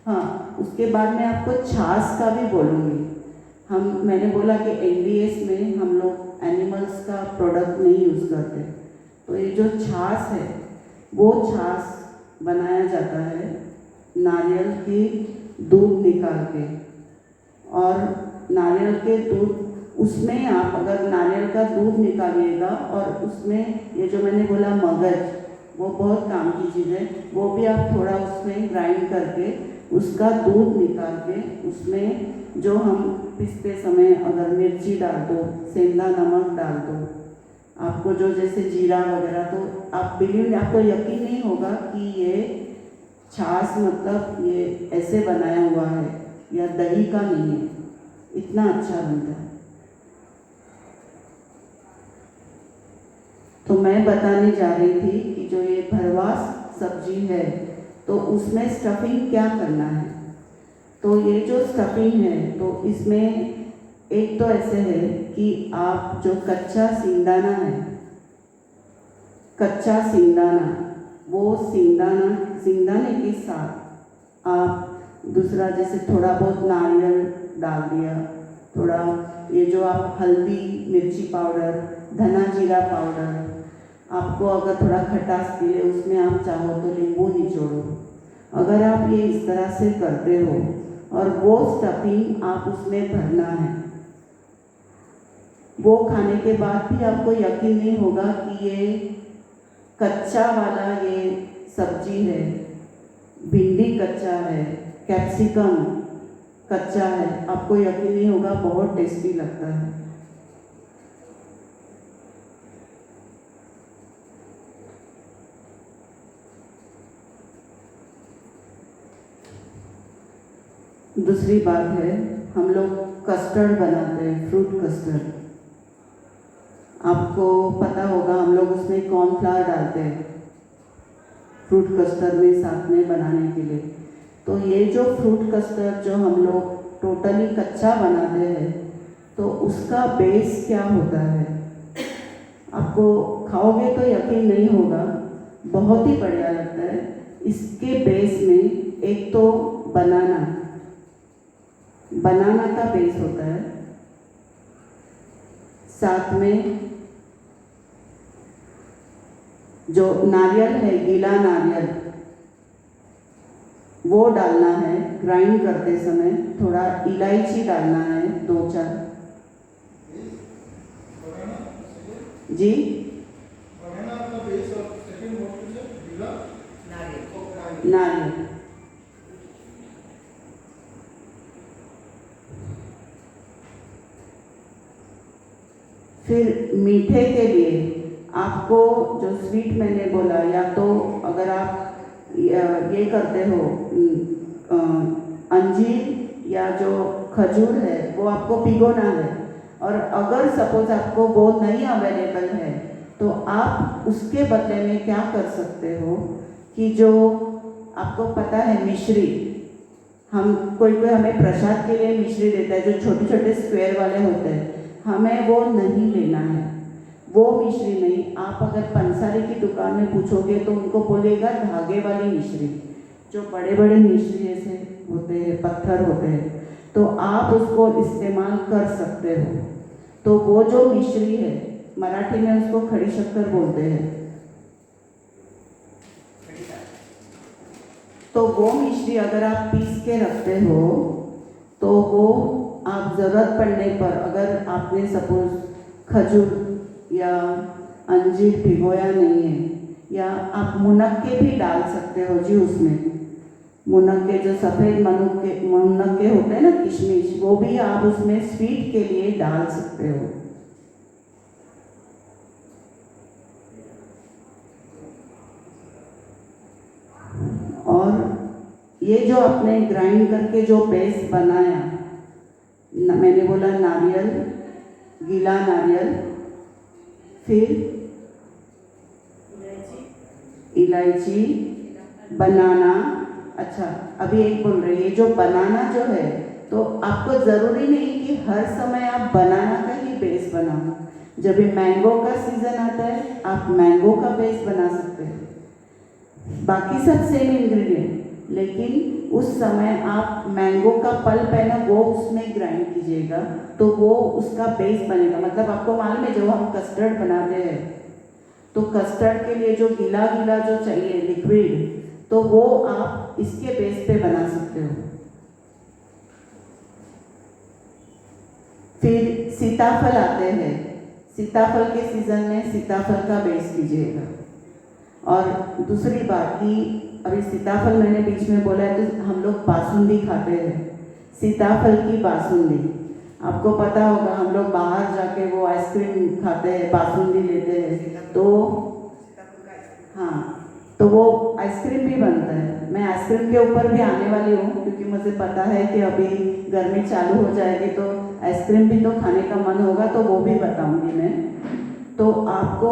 A: हाँ, उसके बाद मैं आपको छाछ का भी बोलूँगी। मैंने बोला कि एनडीएस में हम लोग एनिमल्स का प्रोडक्ट नहीं यूज़ करते, तो ये जो छाछ है वो छाछ बनाया जाता है नारियल की दूध निकाल के। और नारियल के दूध, उसमें आप अगर नारियल का दूध निकालिएगा और उसमें ये जो मैंने बोला मगज, वो बहुत काम की चीज़ है, वो भी आप थोड़ा उसमें ग्राइंड करके उसका दूध निकाल के उसमें जो हम पीसते समय अगर मिर्ची डाल दो, सेंधा नमक डाल दो, आपको जो जैसे जीरा वगैरह, तो आप आपको यकीन नहीं होगा कि ये छाछ मतलब ये ऐसे बनाया हुआ है या दही का नहीं है, इतना अच्छा बनता है। तो मैं बताने जा रही थी कि जो ये भरवा सब्जी है, तो उसमें स्टफिंग क्या करना है। तो ये जो स्टफिंग है, तो इसमें एक तो ऐसे है कि आप जो कच्चा सिंगदाना है, कच्चा सिंगदाना, वो सिंगदाने के साथ आप दूसरा जैसे थोड़ा बहुत नारियल डाल दिया, थोड़ा ये जो आप हल्दी, मिर्ची पाउडर, धना जीरा पाउडर, आपको अगर थोड़ा खटास के लिए उसमें आप चाहो तो नींबू निचोड़ो। अगर आप ये इस तरह से करते हो और वो स्टफिंग आप उसमें भरना है, वो खाने के बाद भी आपको यकीन नहीं होगा कि ये कच्चा वाला ये सब्जी है, भिंडी कच्चा है, कैप्सिकम कच्चा है, आपको यकीन नहीं होगा, बहुत टेस्टी लगता है। दूसरी बात है, हम लोग कस्टर्ड बनाते हैं, फ्रूट कस्टर्ड। आपको पता होगा हम लोग उसमें कॉर्नफ्लावर डालते हैं फ्रूट कस्टर्ड में साथ में बनाने के लिए। तो ये जो फ्रूट कस्टर्ड जो हम लोग टोटली कच्चा बनाते हैं, तो उसका बेस क्या होता है, आपको खाओगे तो यकीन नहीं होगा, बहुत ही बढ़िया लगता है। इसके बेस में एक तो बनाना का बेस होता है, साथ में जो नारियल है, गीला नारियल, वो डालना है ग्राइंड करते समय, थोड़ा इलायची डालना है 2-4 जी। नारियल फिर मीठे के लिए आपको जो स्वीट मैंने बोला, या तो अगर आप ये करते हो अंजीर या जो खजूर है वो आपको भिगोना है, और अगर सपोज आपको वो नहीं अवेलेबल है तो आप उसके बदले में क्या कर सकते हो कि जो आपको पता है मिश्री, हम कोई हमें प्रसाद के लिए मिश्री देता है, जो छोटे छोटे स्क्वायर वाले होते हैं, हमें वो नहीं लेना है, वो मिश्री नहीं। आप अगर पंसारी की दुकान में पूछोगे तो उनको बोलेगा धागे वाली मिश्री, जो बड़े बड़े मिश्री ऐसे होते हैं, पत्थर होते हैं, तो आप उसको इस्तेमाल कर सकते हो। तो वो जो मिश्री है, मराठी में उसको खड़ी शक्कर बोलते हैं।
B: खड़ी का
A: तो वो मिश्री अगर आप पीस के रखते हो तो वो आप ज़रूरत पड़ने पर, अगर आपने सपोज खजूर या अंजीर भिगोया नहीं है, या आप मुनक्के भी डाल सकते हो जी उसमें। मुनक्के जो सफ़ेद मुनक्के होते हैं ना, किशमिश, वो भी आप उसमें स्वीट के लिए डाल सकते हो। और ये जो आपने ग्राइंड करके जो पेस्ट बनाया, मैंने बोला नारियल, गीला नारियल, फिर इलायची, बनाना। अच्छा, अभी एक बोल रही है, जो बनाना जो है, तो आपको ज़रूरी नहीं कि हर समय आप बनाना का ही बेस बनाओ। जब भी मैंगो का सीज़न आता है, आप मैंगो का बेस बना सकते हैं। बाकी सब सेम इंग्रेडिएंट, लेकिन उस समय आप मैंगो का पल्प है ना, वो उसमें ग्राइंड कीजिएगा, तो वो उसका बेस बनेगा। मतलब आपको मालूम है, जब हम कस्टर्ड बनाते हैं तो कस्टर्ड के लिए जो गीला गीला जो चाहिए लिक्विड, तो वो आप इसके बेस पे बना सकते हो। फिर सीताफल आते हैं, सीताफल के सीज़न में सीताफल का बेस कीजिएगा। और दूसरी बात कि अभी सीताफल मैंने बीच में बोला है, तो हम लोग बासुंदी खाते हैं, सीताफल की बासुंदी। आपको पता होगा, हम लोग बाहर जाके वो आइसक्रीम खाते हैं, बासुंदी लेते हैं, तो
B: सीताफल का आइसक्रीम।
A: हाँ, तो वो आइसक्रीम भी बनता है। मैं आइसक्रीम के ऊपर भी आने वाली हूँ, क्योंकि मुझे पता है कि अभी गर्मी चालू हो जाएगी तो आइसक्रीम भी तो खाने का मन होगा, तो वो भी बताऊँगी मैं। तो आपको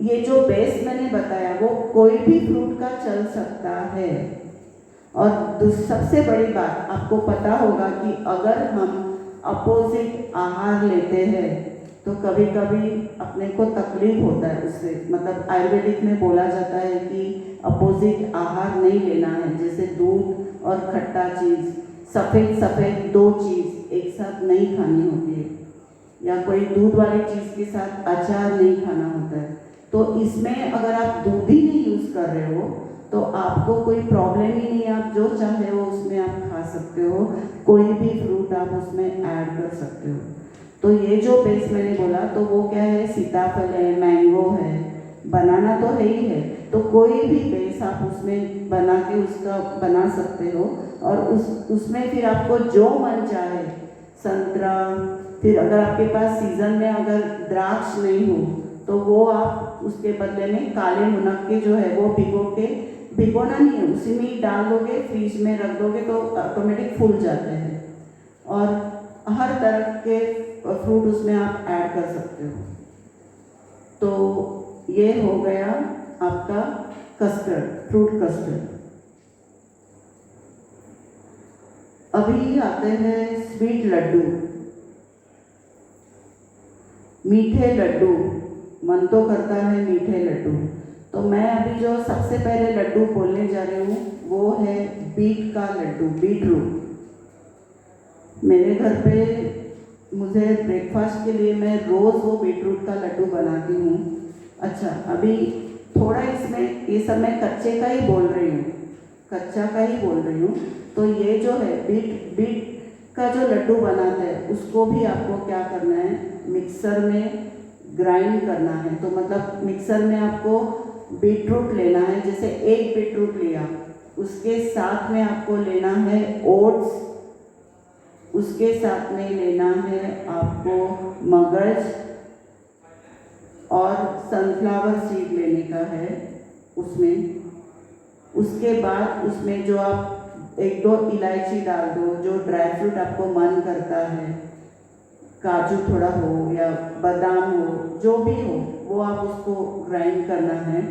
A: ये जो बेस मैंने बताया, वो कोई भी फ्रूट का चल सकता है। और सबसे बड़ी बात, आपको पता होगा कि अगर हम अपोजिट आहार लेते हैं तो कभी कभी अपने को तकलीफ होता है उससे। मतलब आयुर्वेदिक में बोला जाता है कि अपोजिट आहार नहीं लेना है, जैसे दूध और खट्टा चीज़, सफ़ेद दो चीज़ एक साथ नहीं खानी होती है, या कोई दूध वाली चीज़ के साथ अचार नहीं खाना होता है। तो इसमें अगर आप दूध ही नहीं यूज़ कर रहे हो तो आपको कोई प्रॉब्लम ही नहीं है, आप जो चाहे वो उसमें आप खा सकते हो, कोई भी फ्रूट आप उसमें ऐड कर सकते हो। तो ये जो बेस मैंने बोला, तो वो क्या है, सीताफल है, मैंगो है, बनाना तो है ही है, तो कोई भी बेस आप उसमें बना के उसका बना सकते हो। और उसमें फिर आपको जो मन चाहे, संतरा, फिर अगर आपके पास सीज़न में अगर द्राक्ष नहीं हो तो वो आप उसके बदले में काले मुनक्के जो है वो भिगोना नहीं है, उसी में ही डाल दोगे, फ्रीज में रख दोगे तो ऑटोमेटिक फूल जाते हैं। और हर तरह के फ्रूट उसमें आप ऐड कर सकते हो। तो ये हो गया आपका कस्टर्ड, फ्रूट कस्टर्ड। अभी आते हैं स्वीट लड्डू, मीठे लड्डू। मन तो करता है मीठे लड्डू, तो मैं अभी जो सबसे पहले लड्डू बोलने जा रही हूँ वो है बीट का लड्डू, बीटरूट। मेरे घर पे मुझे ब्रेकफास्ट के लिए मैं रोज़ वो बीटरूट का लड्डू बनाती हूँ। अच्छा, अभी थोड़ा इसमें ये सब मैं कच्चे का ही बोल रही हूँ, कच्चा का ही बोल रही हूँ। तो ये जो है बीट का जो लड्डू बनाते हैं, उसको भी आपको क्या करना है, मिक्सर में ग्राइंड करना है। तो मतलब मिक्सर में आपको बीटरूट लेना है, जैसे एक बीटरूट लिया, उसके साथ में आपको लेना है ओट्स, उसके साथ में लेना है आपको मगज और सनफ्लावर सीड लेने का है उसमें। उसके बाद उसमें जो आप एक दो इलायची डाल दो, जो ड्राई फ्रूट आपको मन करता है, काजू थोड़ा हो या बादाम हो, जो भी हो, वो आप उसको ग्राइंड करना है।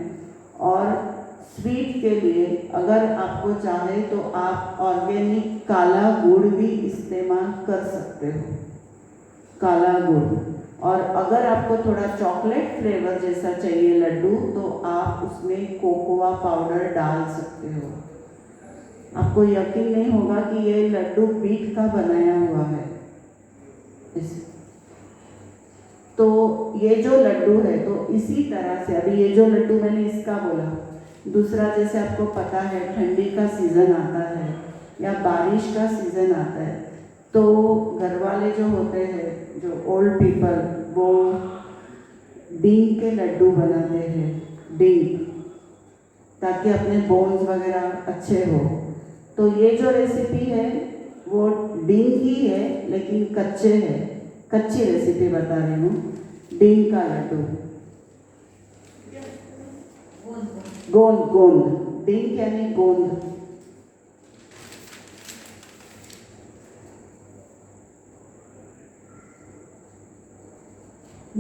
A: और स्वीट के लिए अगर आपको चाहे तो आप ऑर्गेनिक काला गुड़ भी इस्तेमाल कर सकते हो, काला गुड़। और अगर आपको थोड़ा चॉकलेट फ्लेवर जैसा चाहिए लड्डू, तो आप उसमें कोकोआ पाउडर डाल सकते हो। आपको यकीन नहीं होगा कि ये लड्डू बीट का बनाया हुआ है। तो ये जो लड्डू है, तो इसी तरह से अभी ये जो लड्डू मैंने इसका बोला, दूसरा जैसे आपको पता है ठंडी का सीज़न आता है या बारिश का सीज़न आता है, तो घर वाले जो होते हैं, जो ओल्ड पीपल, वो डींग के लड्डू बनाते हैं, डींग, ताकि अपने बोन्स वगैरह अच्छे हो। तो ये जो रेसिपी है वो डींग की है, लेकिन कच्चे है, कच्ची रेसिपी बता रही हूँ। डींग का लड्डू, गोंद, गोंद, डींग यानी गोंद।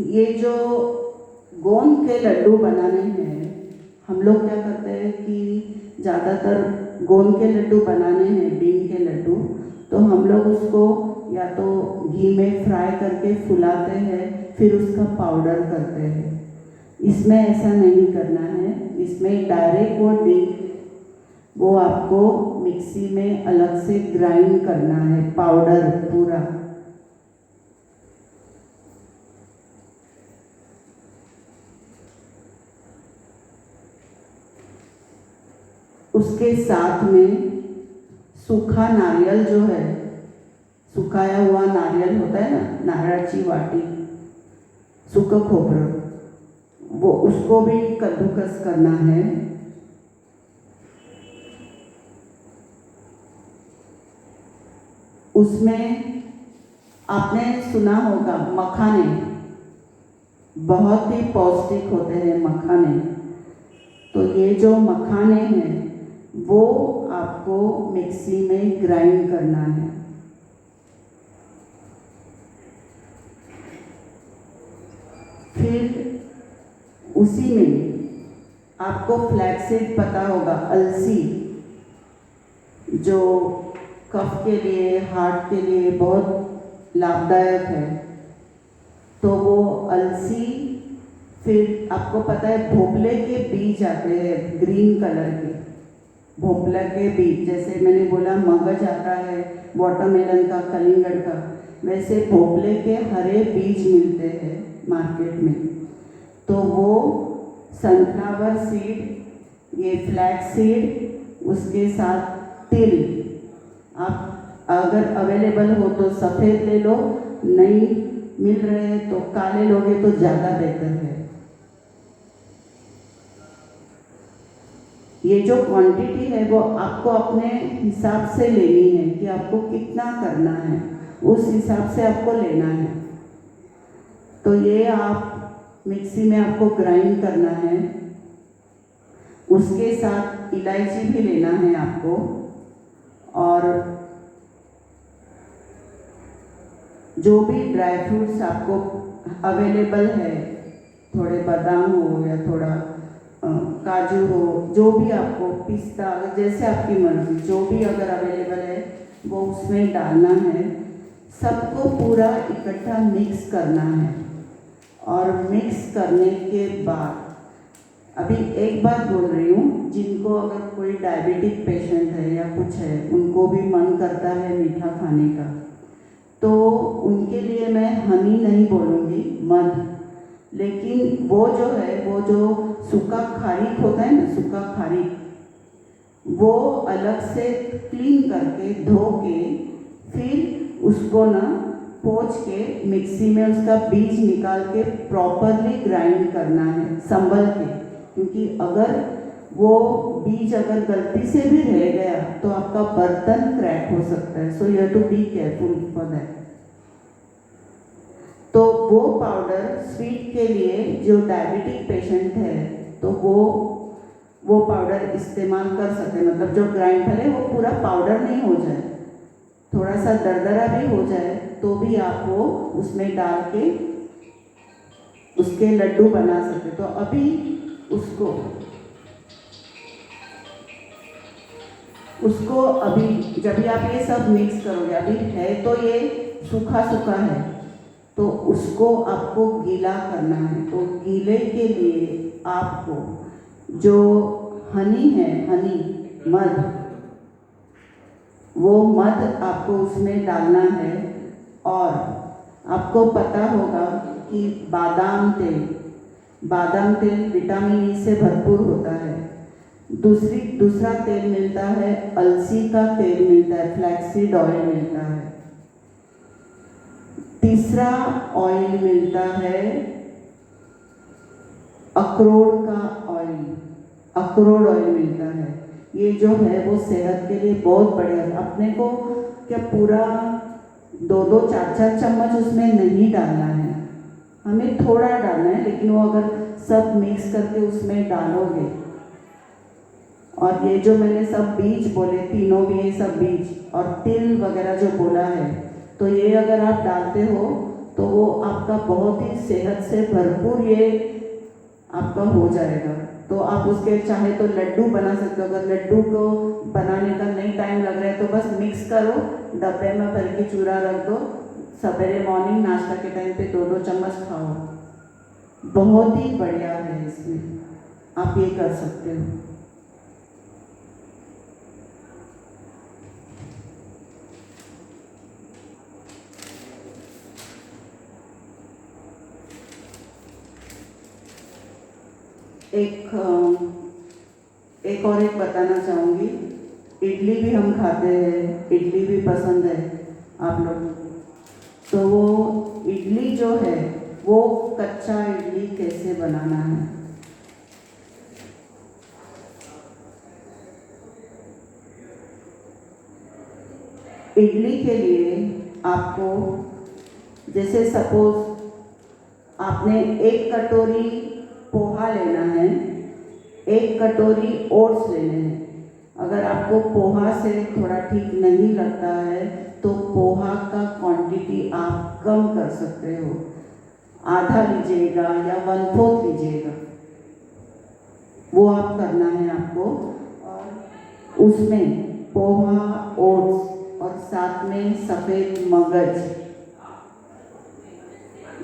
A: ये जो गोंद के लड्डू बनाने हैं, हम लोग क्या करते हैं कि ज़्यादातर गोंद के लड्डू बनाने हैं, डींग के लड्डू, तो हम लोग उसको या तो घी में फ्राई करके फुलाते हैं, फिर उसका पाउडर करते हैं। इसमें ऐसा नहीं करना है, इसमें डायरेक्ट वो डींग, वो आपको मिक्सी में अलग से ग्राइंड करना है, पाउडर पूरा। उसके साथ में सूखा नारियल जो है, सुखाया हुआ नारियल होता है ना, नारळाची वाटी, सूखा खोबरं, वो उसको भी कद्दूकस करना है। उसमें आपने सुना होगा मखाने, बहुत ही पौष्टिक होते हैं मखाने। तो ये जो मखाने हैं वो आपको मिक्सी में ग्राइंड करना है। फिर उसी में आपको फ्लैक्सीड पता होगा, अलसी, जो कफ के लिए, हार्ट के लिए बहुत लाभदायक है, तो वो अलसी, फिर आपको पता है भोपले के बीज आते हैं ग्रीन कलर के, भोपला के बीज, जैसे मैंने बोला मगज आता है वाटरमेलन का, कलिंगड़ का, वैसे भोपले के हरे बीज मिलते हैं मार्केट में। तो वो सनफ्लावर सीड, ये फ्लैक्स सीड, उसके साथ तिल, आप अगर अवेलेबल हो तो सफ़ेद ले लो, नहीं मिल रहे हैं तो काले लोगे तो ज़्यादा बेहतर है। ये जो क्वांटिटी है वो आपको अपने हिसाब से लेनी है कि आपको कितना करना है, उस हिसाब से आपको लेना है। तो ये आप मिक्सी में आपको ग्राइंड करना है। उसके साथ इलायची भी लेना है आपको, और जो भी ड्राई फ्रूट्स आपको अवेलेबल है, थोड़े बादाम हो या थोड़ा काजू हो, जो भी आपको, पिस्ता, जैसे आपकी मर्जी, जो भी अगर अवेलेबल है वो उसमें डालना है। सबको पूरा इकट्ठा मिक्स करना है। और मिक्स करने के बाद अभी एक बात बोल रही हूँ, जिनको अगर कोई डायबिटिक पेशेंट है या कुछ है, उनको भी मन करता है मीठा खाने का, तो उनके लिए मैं हनी नहीं बोलूँगी, मध, लेकिन वो जो है, वो जो सूखा खारीक होता है ना, सूखा खारीक, वो अलग से क्लीन करके धो के फिर उसको ना पोंछ के मिक्सी में उसका बीज निकाल के प्रॉपरली ग्राइंड करना है, संभल के, क्योंकि अगर वो बीज अगर गलती से भी रह गया तो आपका बर्तन क्रैक हो सकता है। So you have to be careful for that. तो वो पाउडर स्वीट के लिए, जो डायबिटिक पेशेंट है, तो वो पाउडर इस्तेमाल कर सकते हैं। मतलब जो ग्राइंड, भले वो पूरा पाउडर नहीं हो जाए, थोड़ा सा दरदरा भी हो जाए, तो भी आप वो उसमें डाल के उसके लड्डू बना सकते। तो अभी उसको अभी जब भी आप ये सब मिक्स करोगे, अभी है तो ये सूखा सूखा है, तो उसको आपको गीला करना है। तो गीले के लिए आपको जो हनी है, हनी, मध, वो मध आपको उसमें डालना है। और आपको पता होगा कि बादाम तेल विटामिन ई से भरपूर होता है। दूसरा तेल मिलता है, अलसी का तेल मिलता है, फ्लैक्सीड ऑयल मिलता है। तीसरा ऑयल मिलता है अखरोट ऑयल मिलता है। ये जो है वो सेहत के लिए बहुत बढ़िया है। अपने को क्या पूरा 2-2, 4-4 चम्मच उसमें नहीं डालना है, हमें थोड़ा डालना है, लेकिन वो अगर सब मिक्स करके उसमें डालोगे, और ये जो मैंने सब बीज बोले, तीनों भी ये सब बीज और तिल वगैरह जो बोला है, तो ये अगर आप डालते हो तो वो आपका बहुत ही सेहत से भरपूर ये आपका हो जाएगा। तो आप उसके चाहे तो लड्डू बना सकते हो। अगर लड्डू को बनाने का नहीं टाइम लग रहा है तो बस मिक्स करो, डब्बे में भर के चूरा रख दो, सवेरे मॉर्निंग नाश्ता के टाइम पे 2-2 चम्मच खाओ। बहुत ही बढ़िया है, इसमें आप ये कर सकते हो। एक और बताना चाहूँगी, इडली भी हम खाते हैं, इडली भी पसंद है आप लोग, तो वो इडली जो है वो कच्चा इडली कैसे बनाना है। इडली के लिए आपको, जैसे सपोज आपने 1 कटोरी पोहा लेना है, 1 कटोरी ओट्स लेने हैं। अगर आपको पोहा से थोड़ा ठीक नहीं लगता है तो पोहा का क्वांटिटी आप कम कर सकते हो, आधा लीजिएगा या 1/4 लीजिएगा, वो आप करना है आपको। और उसमें पोहा, ओट्स और साथ में सफ़ेद मगज,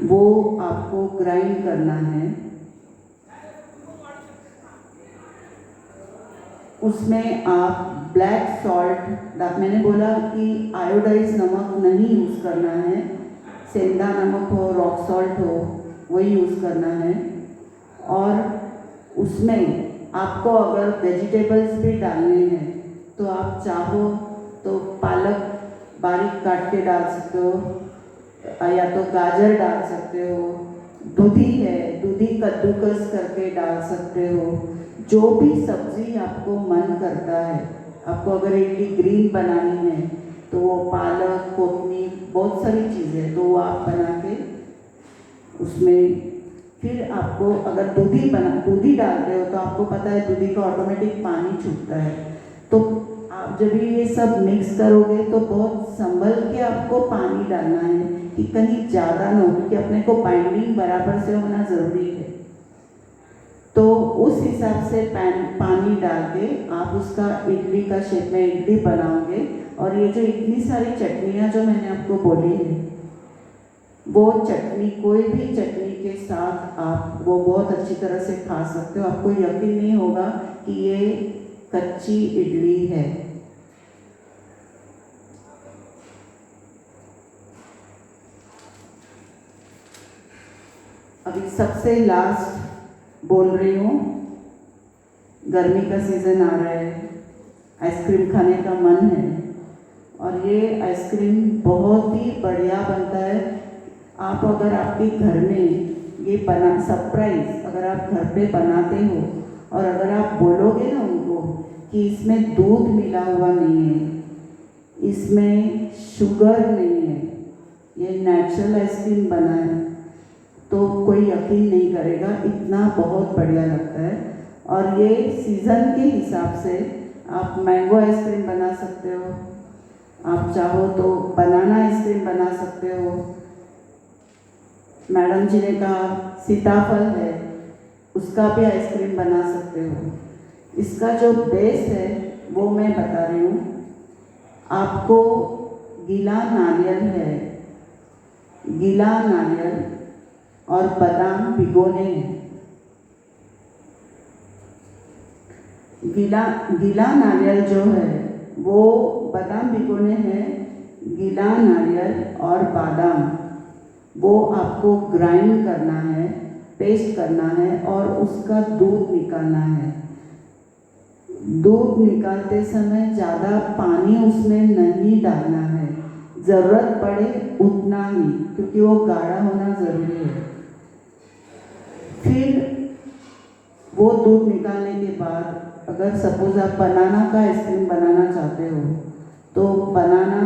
A: वो आपको ग्राइंड करना है। उसमें आप ब्लैक सॉल्ट, मैंने बोला कि आयोडाइज नमक नहीं यूज़ करना है, सेंधा नमक हो, रॉक सॉल्ट हो, वही यूज़ करना है। और उसमें आपको अगर वेजिटेबल्स भी डालने हैं तो आप चाहो तो पालक बारीक काट के डाल सकते हो, या तो गाजर डाल सकते हो, दूधी है, दूधी कद्दूकस करके डाल सकते हो। जो भी सब्जी आपको मन करता है, आपको अगर इडली ग्रीन बनानी है तो वो पालक, कोथमीर, बहुत सारी चीज़ें तो वो आप बना के उसमें, फिर आपको अगर दूधी डालते हो तो आपको पता है दूधी का ऑटोमेटिक पानी छूटता है। तो आप जब ये सब मिक्स करोगे तो बहुत संभल के आपको पानी डालना है कि कहीं ज़्यादा ना हो, क्योंकि अपने को बाइंडिंग बराबर से होना ज़रूरी है। तो उस हिसाब से पानी डाल के आप उसका इडली का शेप में इडली बनाओगे। और ये जो इतनी सारी चटनियाँ जो मैंने आपको बोली है, वो चटनी, कोई भी चटनी के साथ आप वो बहुत अच्छी तरह से खा सकते हो। आपको यकीन नहीं होगा कि ये कच्ची इडली है। अभी सबसे लास्ट बोल रही हूँ, गर्मी का सीज़न आ रहा है, आइसक्रीम खाने का मन है, और ये आइसक्रीम बहुत ही बढ़िया बनता है। आप अगर आपके घर में ये सरप्राइज अगर आप घर पे बनाते हो, और अगर आप बोलोगे ना उनको कि इसमें दूध मिला हुआ नहीं है, इसमें शुगर नहीं है, ये नेचुरल आइसक्रीम बना है, तो कोई यकीन नहीं करेगा, इतना बहुत बढ़िया लगता है। और ये सीज़न के हिसाब से आप मैंगो आइसक्रीम बना सकते हो, आप चाहो तो बनाना आइसक्रीम बना सकते हो। मैडम जी ने कहा सीताफल है, उसका भी आइसक्रीम बना सकते हो। इसका जो बेस है वो मैं बता रही हूँ आपको। गीला नारियल है, गीला नारियल और बादाम भिगोने हैं। गीला नारियल जो है वो, बादाम भिगोने हैं, गीला नारियल और बादाम, वो आपको ग्राइंड करना है, पेस्ट करना है और उसका दूध निकालना है। दूध निकालते समय ज़्यादा पानी उसमें नहीं डालना है, ज़रूरत पड़े उतना ही, क्योंकि वो गाढ़ा होना ज़रूरी है। फिर वो दूध निकालने के बाद अगर सपोज आप बनाना का आइसक्रीम बनाना चाहते हो तो बनाना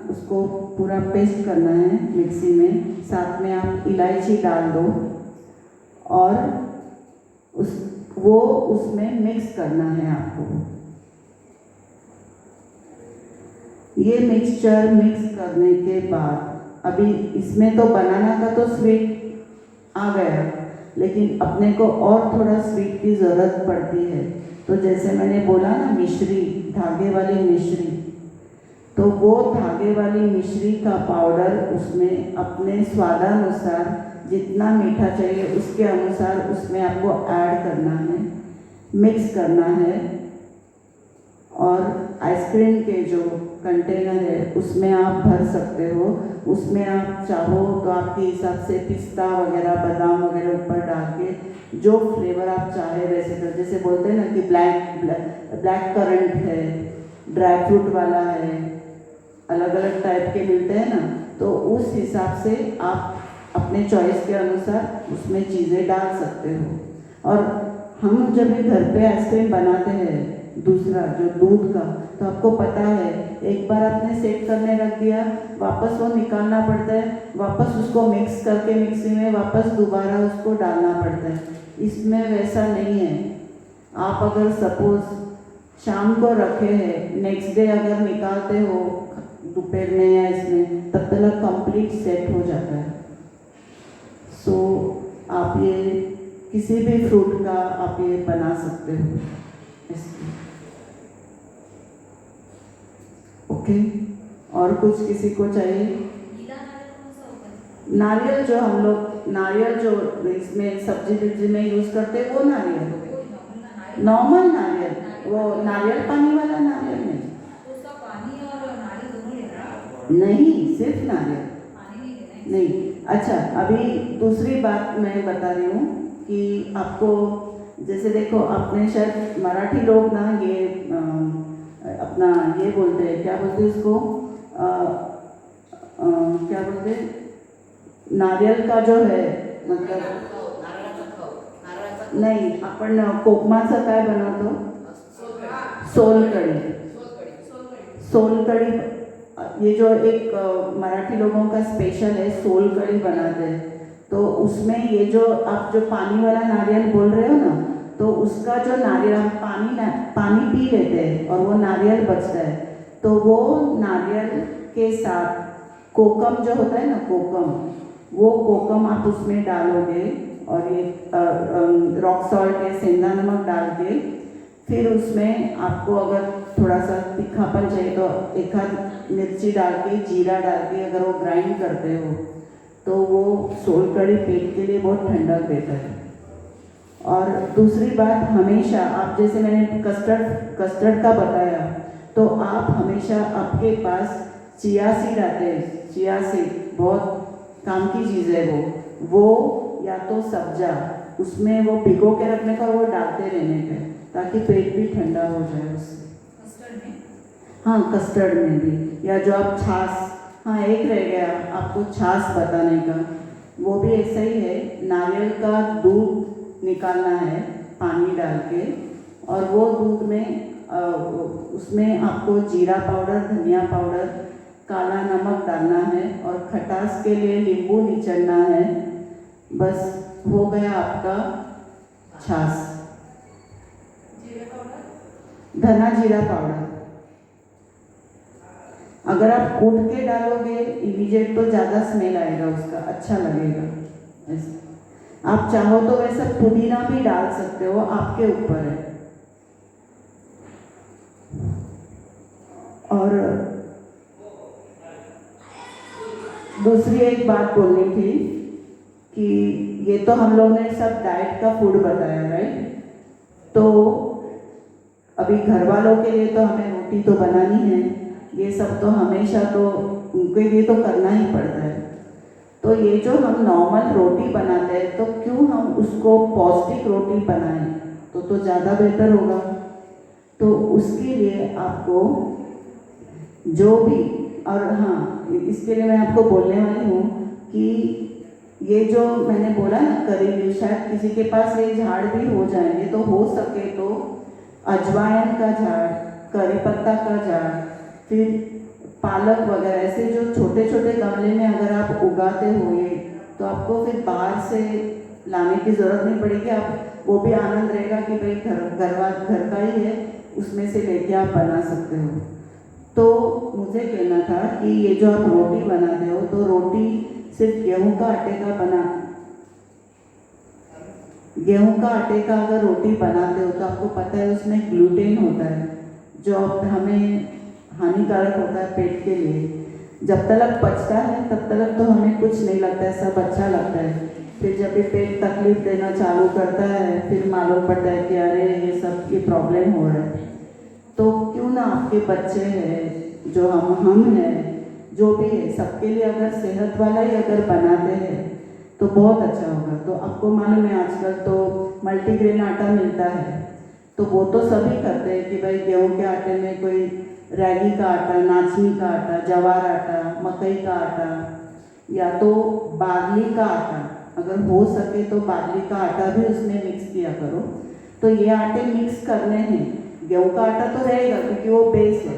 A: उसको पूरा पेस्ट करना है मिक्सी में, साथ में आप इलायची डाल दो और वो उसमें मिक्स करना है आपको। ये मिक्सचर मिक्स करने के बाद अभी इसमें तो बनाना का तो स्वीट आ गया, लेकिन अपने को और थोड़ा स्वीट की ज़रूरत पड़ती है। तो जैसे मैंने बोला ना, मिश्री, धागे वाली मिश्री, तो वो धागे वाली मिश्री का पाउडर उसमें अपने स्वादानुसार जितना मीठा चाहिए उसके अनुसार उसमें आपको ऐड करना है, मिक्स करना है। और आइसक्रीम के जो कंटेनर है उसमें आप भर सकते हो, उसमें आप चाहो तो आपके हिसाब से पिस्ता वगैरह, बादाम वगैरह ऊपर डाल के जो फ्लेवर आप चाहे वैसे कर, जैसे बोलते हैं ना कि ब्लैक करंट है, ड्राई फ्रूट वाला है, अलग अलग टाइप के मिलते हैं ना, तो उस हिसाब से आप अपने चॉइस के अनुसार उसमें चीज़ें डाल सकते हो। और हम जब भी घर पे आइसक्रीम बनाते हैं दूसरा जो दूध का, तो आपको पता है एक बार आपने सेट करने रख दिया, वापस वो निकालना पड़ता है, वापस उसको मिक्स करके मिक्सी में वापस दोबारा उसको डालना पड़ता है। इसमें वैसा नहीं है। आप अगर सपोज शाम को रखे हैं, नेक्स्ट डे अगर निकालते हो दोपहर में या इसमें, तब तक कंप्लीट सेट हो जाता है। सो आप ये किसी भी फ्रूट का आप ये बना सकते हो इसमें। ओके, और कुछ किसी को चाहिए?
C: गीला नारियल कौन सा होता है?
A: नारियल जो हम लोग, नारियल जो इसमें सब्जी वब्जी में यूज़ करते हैं वो नारियल, नॉर्मल नारियल, वो नारियल पानी वाला नारियल नहीं।
C: तो उसका पानी और नारियल दोनों लेना है?
A: नहीं, सिर्फ नारियल,
C: पानी नहीं लेना है?
A: नहीं। अच्छा, अभी दूसरी बात मैं बता रही हूँ कि आपको जैसे देखो, आपने शायद मराठी लोग ना ये अपना ये बोलते हैं, क्या बोलते हैं इसको, क्या बोलते हैं, नारियल का जो है, मतलब नाही, आपण कोकमाचं काय बनवतो, सोलकढी। सोलकढी ये जो एक मराठी लोगों का स्पेशल है, सोलकढी बनाते हैं। तो उसमें ये जो आप जो पानी वाला नारियल बोल रहे हो ना, तो उसका जो नारियल हम पानी पी लेते हैं और वो नारियल बचता है, तो वो नारियल के साथ कोकम जो होता है ना, कोकम, वो कोकम आप उसमें डालोगे और ये रॉक सॉल्ट या सेंधा नमक डाल के, फिर उसमें आपको अगर थोड़ा सा तीखापन चाहिए तो एक आध मिर्ची डाल के, जीरा डाल के अगर वो ग्राइंड करते हो तो वो सोलकढी पेट के लिए बहुत ठंडक देता है। और दूसरी बात, हमेशा आप जैसे मैंने कस्टर्ड का बताया, तो आप हमेशा आपके पास चिया सीड आते हैं, चिया सीड बहुत काम की चीज़ है वो या तो सब्जा, उसमें वो भिगो के रखने का, वो डालते रहने का, ताकि पेट भी ठंडा हो जाए उससे।
C: कस्टर्ड में?
A: हाँ, कस्टर्ड में भी, या जो आप छाछ, हाँ एक रह गया आपको छाछ बताने का, वो भी ऐसा ही है। नारियल का दूध निकालना है पानी डाल के, और वो दूध में उसमें आपको जीरा पाउडर, धनिया पाउडर, काला नमक डालना है और खटास के लिए नींबू निचोड़ना है। बस हो गया आपका छाछ।
C: जीरा पाउडर?
A: धना जीरा पाउडर अगर आप कूट के डालोगे इमीडिएट तो ज़्यादा स्मेल आएगा उसका, अच्छा लगेगा। ऐसा आप चाहो तो वैसे पुदीना भी डाल सकते हो, आपके ऊपर है। और दूसरी एक बात बोलनी थी कि ये तो हम लोग ने सब डाइट का फूड बताया, राइट? तो अभी घर वालों के लिए तो हमें रोटी तो बनानी है, ये सब तो हमेशा तो उनके लिए तो करना ही पड़ता है। तो ये जो हम नॉर्मल रोटी बनाते हैं तो क्यों हम उसको पौष्टिक रोटी बनाएं, तो ज़्यादा बेहतर होगा। तो उसके लिए आपको जो भी, और हाँ इसके लिए मैं आपको बोलने वाली हूँ कि ये जो मैंने बोला ना करी लीफ, शायद किसी के पास ये झाड़ भी हो जाएंगे, तो हो सके तो अजवाइन का झाड़, करी पत्ता का झाड़, फिर पालक वगैरह ऐसे जो छोटे छोटे गमले में अगर आप उगाते हुए तो आपको फिर बाहर से लाने की ज़रूरत नहीं पड़ेगी। आप वो भी आनंद रहेगा कि भाई घर का ही है, उसमें से लेके आप बना सकते हो। तो मुझे कहना था कि ये जो आप रोटी बनाते हो तो रोटी सिर्फ गेहूं का आटे का अगर रोटी बनाते हो तो आपको पता है उसमें ग्लूटेन होता है जो हमें हानिकारक होता है पेट के लिए। जब तक पचता है तब तक तो हमें कुछ नहीं लगता है, सब अच्छा लगता है। फिर जब भी पेट तकलीफ देना चालू करता है फिर मालूम पड़ता है कि अरे ये सब ये प्रॉब्लम हो रहा है। तो क्यों ना आपके बच्चे हैं, जो हम हैं, जो भी है, सबके लिए अगर सेहत वाला ही अगर बनाते हैं तो बहुत अच्छा होगा। तो आपको मालूम है आजकल तो मल्टीग्रेन आटा मिलता है, तो वो तो सभी करते हैं कि भाई गेहूं के आटे में कोई रागी का आटा, नाचनी का आटा, जवार आटा, मकई का आटा या तो बार्ली का आटा, अगर हो सके तो बार्ली का आटा भी उसमें मिक्स किया करो। तो ये आटे मिक्स करने हैं, गेहूं का आटा तो रहेगा क्योंकि वो बेस है।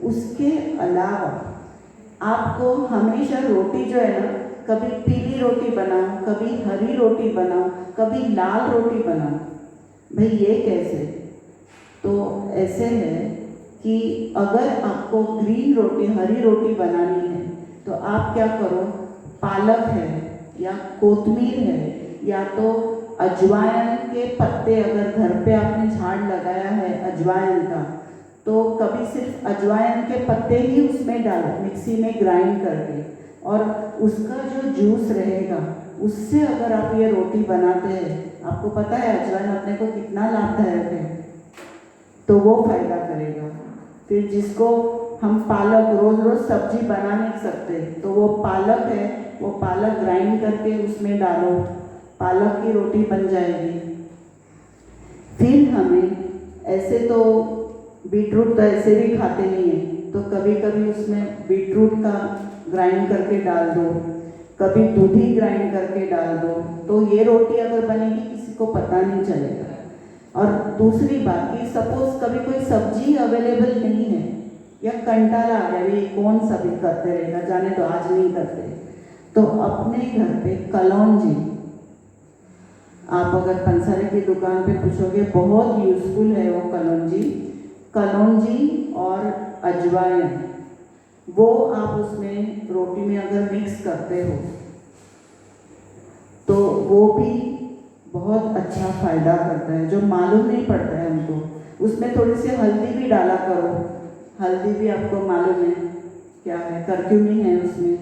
A: उसके अलावा आपको हमेशा रोटी जो है ना, कभी पीली रोटी बनाओ, कभी हरी रोटी बनाओ, कभी लाल रोटी बनाओ। भाई ये कैसे? तो ऐसे है कि अगर आपको ग्रीन रोटी, हरी रोटी बनानी है तो आप क्या करो, पालक है या कोतमीर है या तो अजवाइन के पत्ते, अगर घर पे आपने झाड़ लगाया है अजवाइन का तो कभी सिर्फ अजवाइन के पत्ते ही उसमें डालो मिक्सी में ग्राइंड करके, और उसका जो जूस रहेगा उससे अगर आप ये रोटी बनाते हैं, आपको पता है अजवाइन अपने को कितना लाभदायक है, तो वो फायदा करेगा। फिर जिसको हम पालक रोज रोज सब्जी बना नहीं सकते तो वो पालक है, वो पालक ग्राइंड करके उसमें डालो, पालक की रोटी बन जाएगी। फिर हमें ऐसे तो बीटरूट तो ऐसे भी खाते नहीं है, तो कभी कभी उसमें बीटरूट का ग्राइंड करके डाल दो, कभी दूधी ग्राइंड करके डाल दो, तो ये रोटी अगर बनेगी किसी को पता नहीं चलेगा। और दूसरी बात कि सपोज कभी कोई सब्जी अवेलेबल नहीं है या कंटाला आ गया, ये कौन सब्जी करते रहेगा, जाने तो आज नहीं करते, तो अपने घर पे कलौंजी, आप अगर पंसारी की दुकान पे पूछोगे बहुत यूजफुल है वो कलौंजी और अजवाइन, वो आप उसमें रोटी में अगर मिक्स करते हो तो वो भी बहुत अच्छा फायदा करता है, जो मालूम नहीं पड़ता है हमको। उसमें थोड़ी सी हल्दी भी डाला करो, हल्दी भी आपको मालूम है क्या है, करक्यूमिन है उसमें,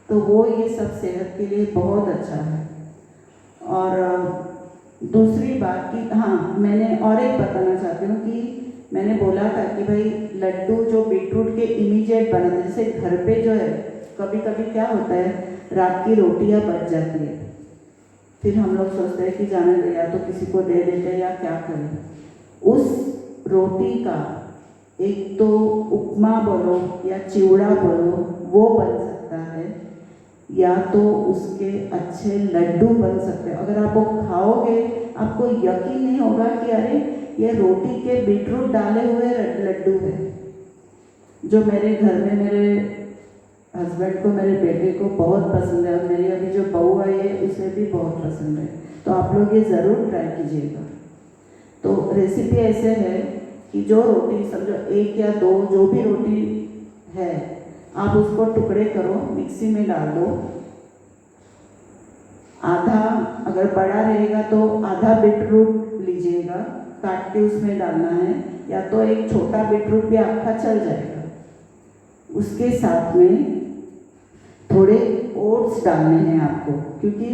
A: तो वो ये सब सेहत के लिए बहुत अच्छा है। और दूसरी बात कि हाँ, मैंने और एक बताना चाहती हूँ कि मैंने बोला था कि भाई लड्डू जो बीटरूट के इमीडिएट बनाते, जैसे घर पे जो है कभी कभी क्या होता है, रात की रोटियां बच जाती है, फिर हम लोग सोचते हैं कि जाने दे, या तो किसी को दे देते हैं या क्या करें। उस रोटी का एक तो उपमा बोलो या चिवड़ा बोलो वो बन सकता है, या तो उसके अच्छे लड्डू बन सकते हैं। अगर आप वो खाओगे आपको यकीन नहीं होगा कि अरे ये रोटी के बीटरूट डाले हुए लड्डू है। जो मेरे घर में मेरे हस्बैंड को, मेरे बेटे को बहुत पसंद है, और मेरी अभी जो बहू आई है उसे भी बहुत पसंद है, तो आप लोग ये ज़रूर ट्राई कीजिएगा। तो रेसिपी ऐसे है कि जो रोटी समझो एक या दो जो भी रोटी है, आप उसको टुकड़े करो, मिक्सी में डाल दो, आधा अगर बड़ा रहेगा तो आधा बीटरूट लीजिएगा, काट के उसमें डालना है, या तो एक छोटा बीटरूट भी आपका चल जाएगा। उसके साथ में थोड़े ओट्स डालने हैं आपको, क्योंकि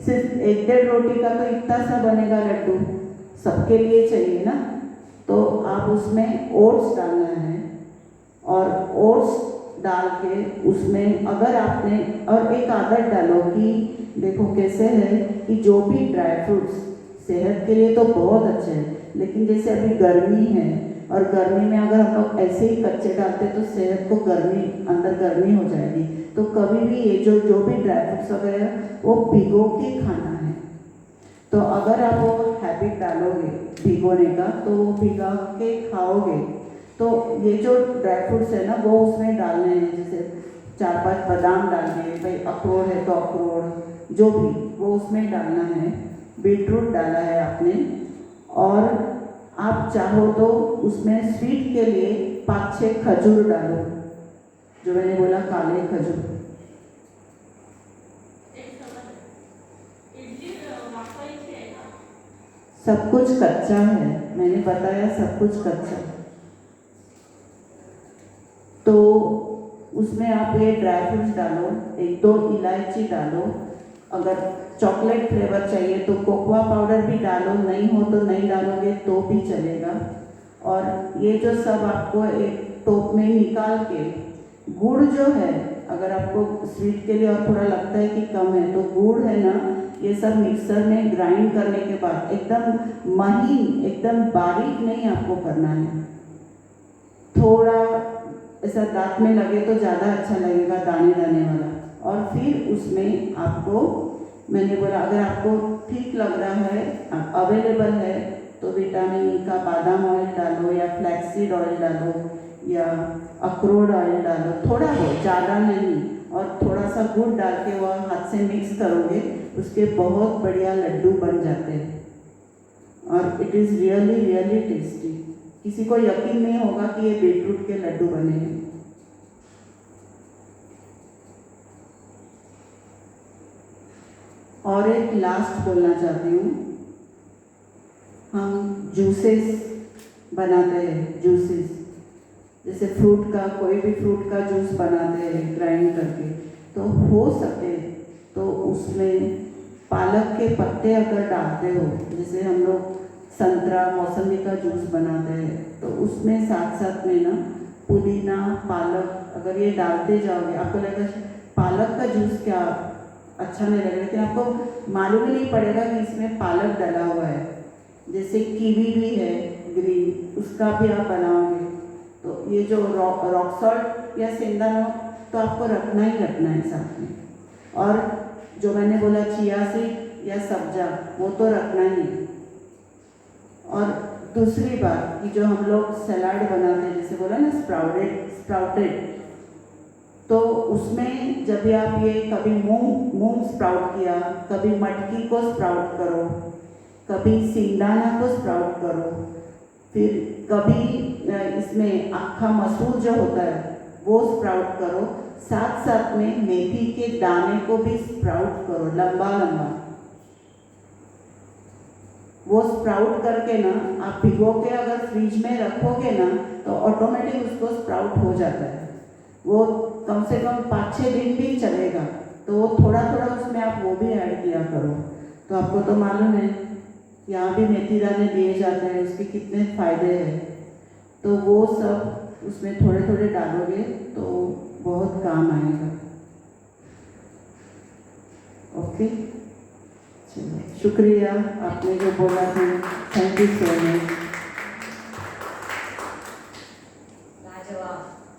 A: सिर्फ 1-1.5 रोटी का तो इतना सा बनेगा लड्डू, सबके लिए चाहिए ना, तो आप उसमें ओट्स डालना है। और ओट्स डाल के उसमें अगर आपने और एक आदत डालो कि देखो कैसे है कि जो भी ड्राई फ्रूट्स सेहत के लिए तो बहुत अच्छे हैं, लेकिन जैसे अभी गर्मी है और गर्मी में अगर हम लोग ऐसे ही कच्चे डालते तो सेहत को गर्मी अंदर गर्मी हो जाएगी। तो कभी भी ये जो भी ड्राई फ्रूट्स वगैरह वो भिगो के खाना है। तो अगर आप वो हैबिट डालोगे भिगोने का तो वो भिगा के खाओगे तो ये जो ड्राई फ्रूट्स है ना वो उसमें डालने हैं, जैसे 4-5 बादाम डाल दिए, भाई अखरोट है तो अखरोट जो भी वो उसमें डालना है। बीटरूट डाला है आपने और आप चाहो तो उसमें स्वीट के लिए 5-6 खजूर डालो, जो मैंने बोला काले खजूर। सब कुछ कच्चा है, मैंने बताया सब कुछ कच्चा। तो उसमें आप ये ड्राई फ्रूट्स डालो, 1-2 इलायची डालो, अगर चॉकलेट फ्लेवर चाहिए तो कोकोआ पाउडर भी डालो, नहीं हो तो नहीं डालोगे तो भी चलेगा। और ये जो सब आपको एक टोप में निकाल के गुड़ जो है, अगर आपको स्वीट के लिए और थोड़ा लगता है कि कम है तो गुड़ है ना, ये सब मिक्सर में ग्राइंड करने के बाद एकदम महीन एकदम बारीक नहीं आपको करना है, थोड़ा ऐसा दांत में लगे तो ज़्यादा अच्छा लगेगा, दाने दाने वाला। और फिर उसमें आपको मैंने बोला अगर आपको ठीक लग रहा है अवेलेबल है तो विटामिन ई का बादाम ऑयल डालो या फ्लैक्सीड ऑयल डालो या अखरोट ऑयल डालो, थोड़ा बहुत ज़्यादा नहीं, और थोड़ा सा गुड़ डाल के वह हाथ से मिक्स करोगे, उसके बहुत बढ़िया लड्डू बन जाते हैं और it is really really tasty. किसी को यकीन नहीं होगा कि ये बीटरूट के लड्डू बने हैं। और एक लास्ट बोलना चाहती हूँ, हम जूसेस बनाते हैं, जूसेस जैसे फ्रूट का, कोई भी फ्रूट का जूस बनाते हैं ग्राइंड करके, तो हो सके तो उसमें पालक के पत्ते अगर डालते हो, जैसे हम लोग संतरा मौसमी का जूस बनाते हैं तो उसमें साथ साथ में ना पुदीना पालक अगर ये डालते जाओगे, आपको लगेगा पालक का जूस क्या अच्छा नहीं लगेगा, लेकिन आपको मालूम ही नहीं पड़ेगा कि इसमें पालक डाला हुआ है। जैसे कीवी भी है ग्रीन, उसका भी आप बनाओगे तो ये जो रॉक सॉल्ट या सेंधा नमक तो आपको रखना ही रखना है साथ में, और जो मैंने बोला चिया सीड या सब्जा वो तो रखना ही। और दूसरी बात कि जो हम लोग सलाद बनाते हैं, जैसे बोला ना स्प्राउटेड, तो उसमें जब भी आप ये कभी मूंग स्प्राउट किया, कभी मटकी को स्प्राउट करो, कभी सिंगदाना को स्प्राउट करो, फिर कभी इसमें अक्खा मसूर जो होता है वो स्प्राउट करो, साथ साथ में मेथी के दाने को भी स्प्राउट करो लंबा लंबा। वो स्प्राउट करके ना आप भिगो के अगर फ्रिज में रखोगे ना तो ऑटोमेटिक उसको स्प्राउट हो जाता है, वो कम से कम 5-6 दिन भी चलेगा। तो थोड़ा थोड़ा उसमें आप वो भी ऐड किया करो। तो आपको तो मालूम है यहाँ भी मेथी दाने दिए जाते हैं, उसके कितने फायदे हैं, तो वो सब उसमें थोड़े थोड़े डालोगे तो बहुत काम आएगा। ओके, चलो शुक्रिया आपने जो बोला था, थैंक यू सो मच।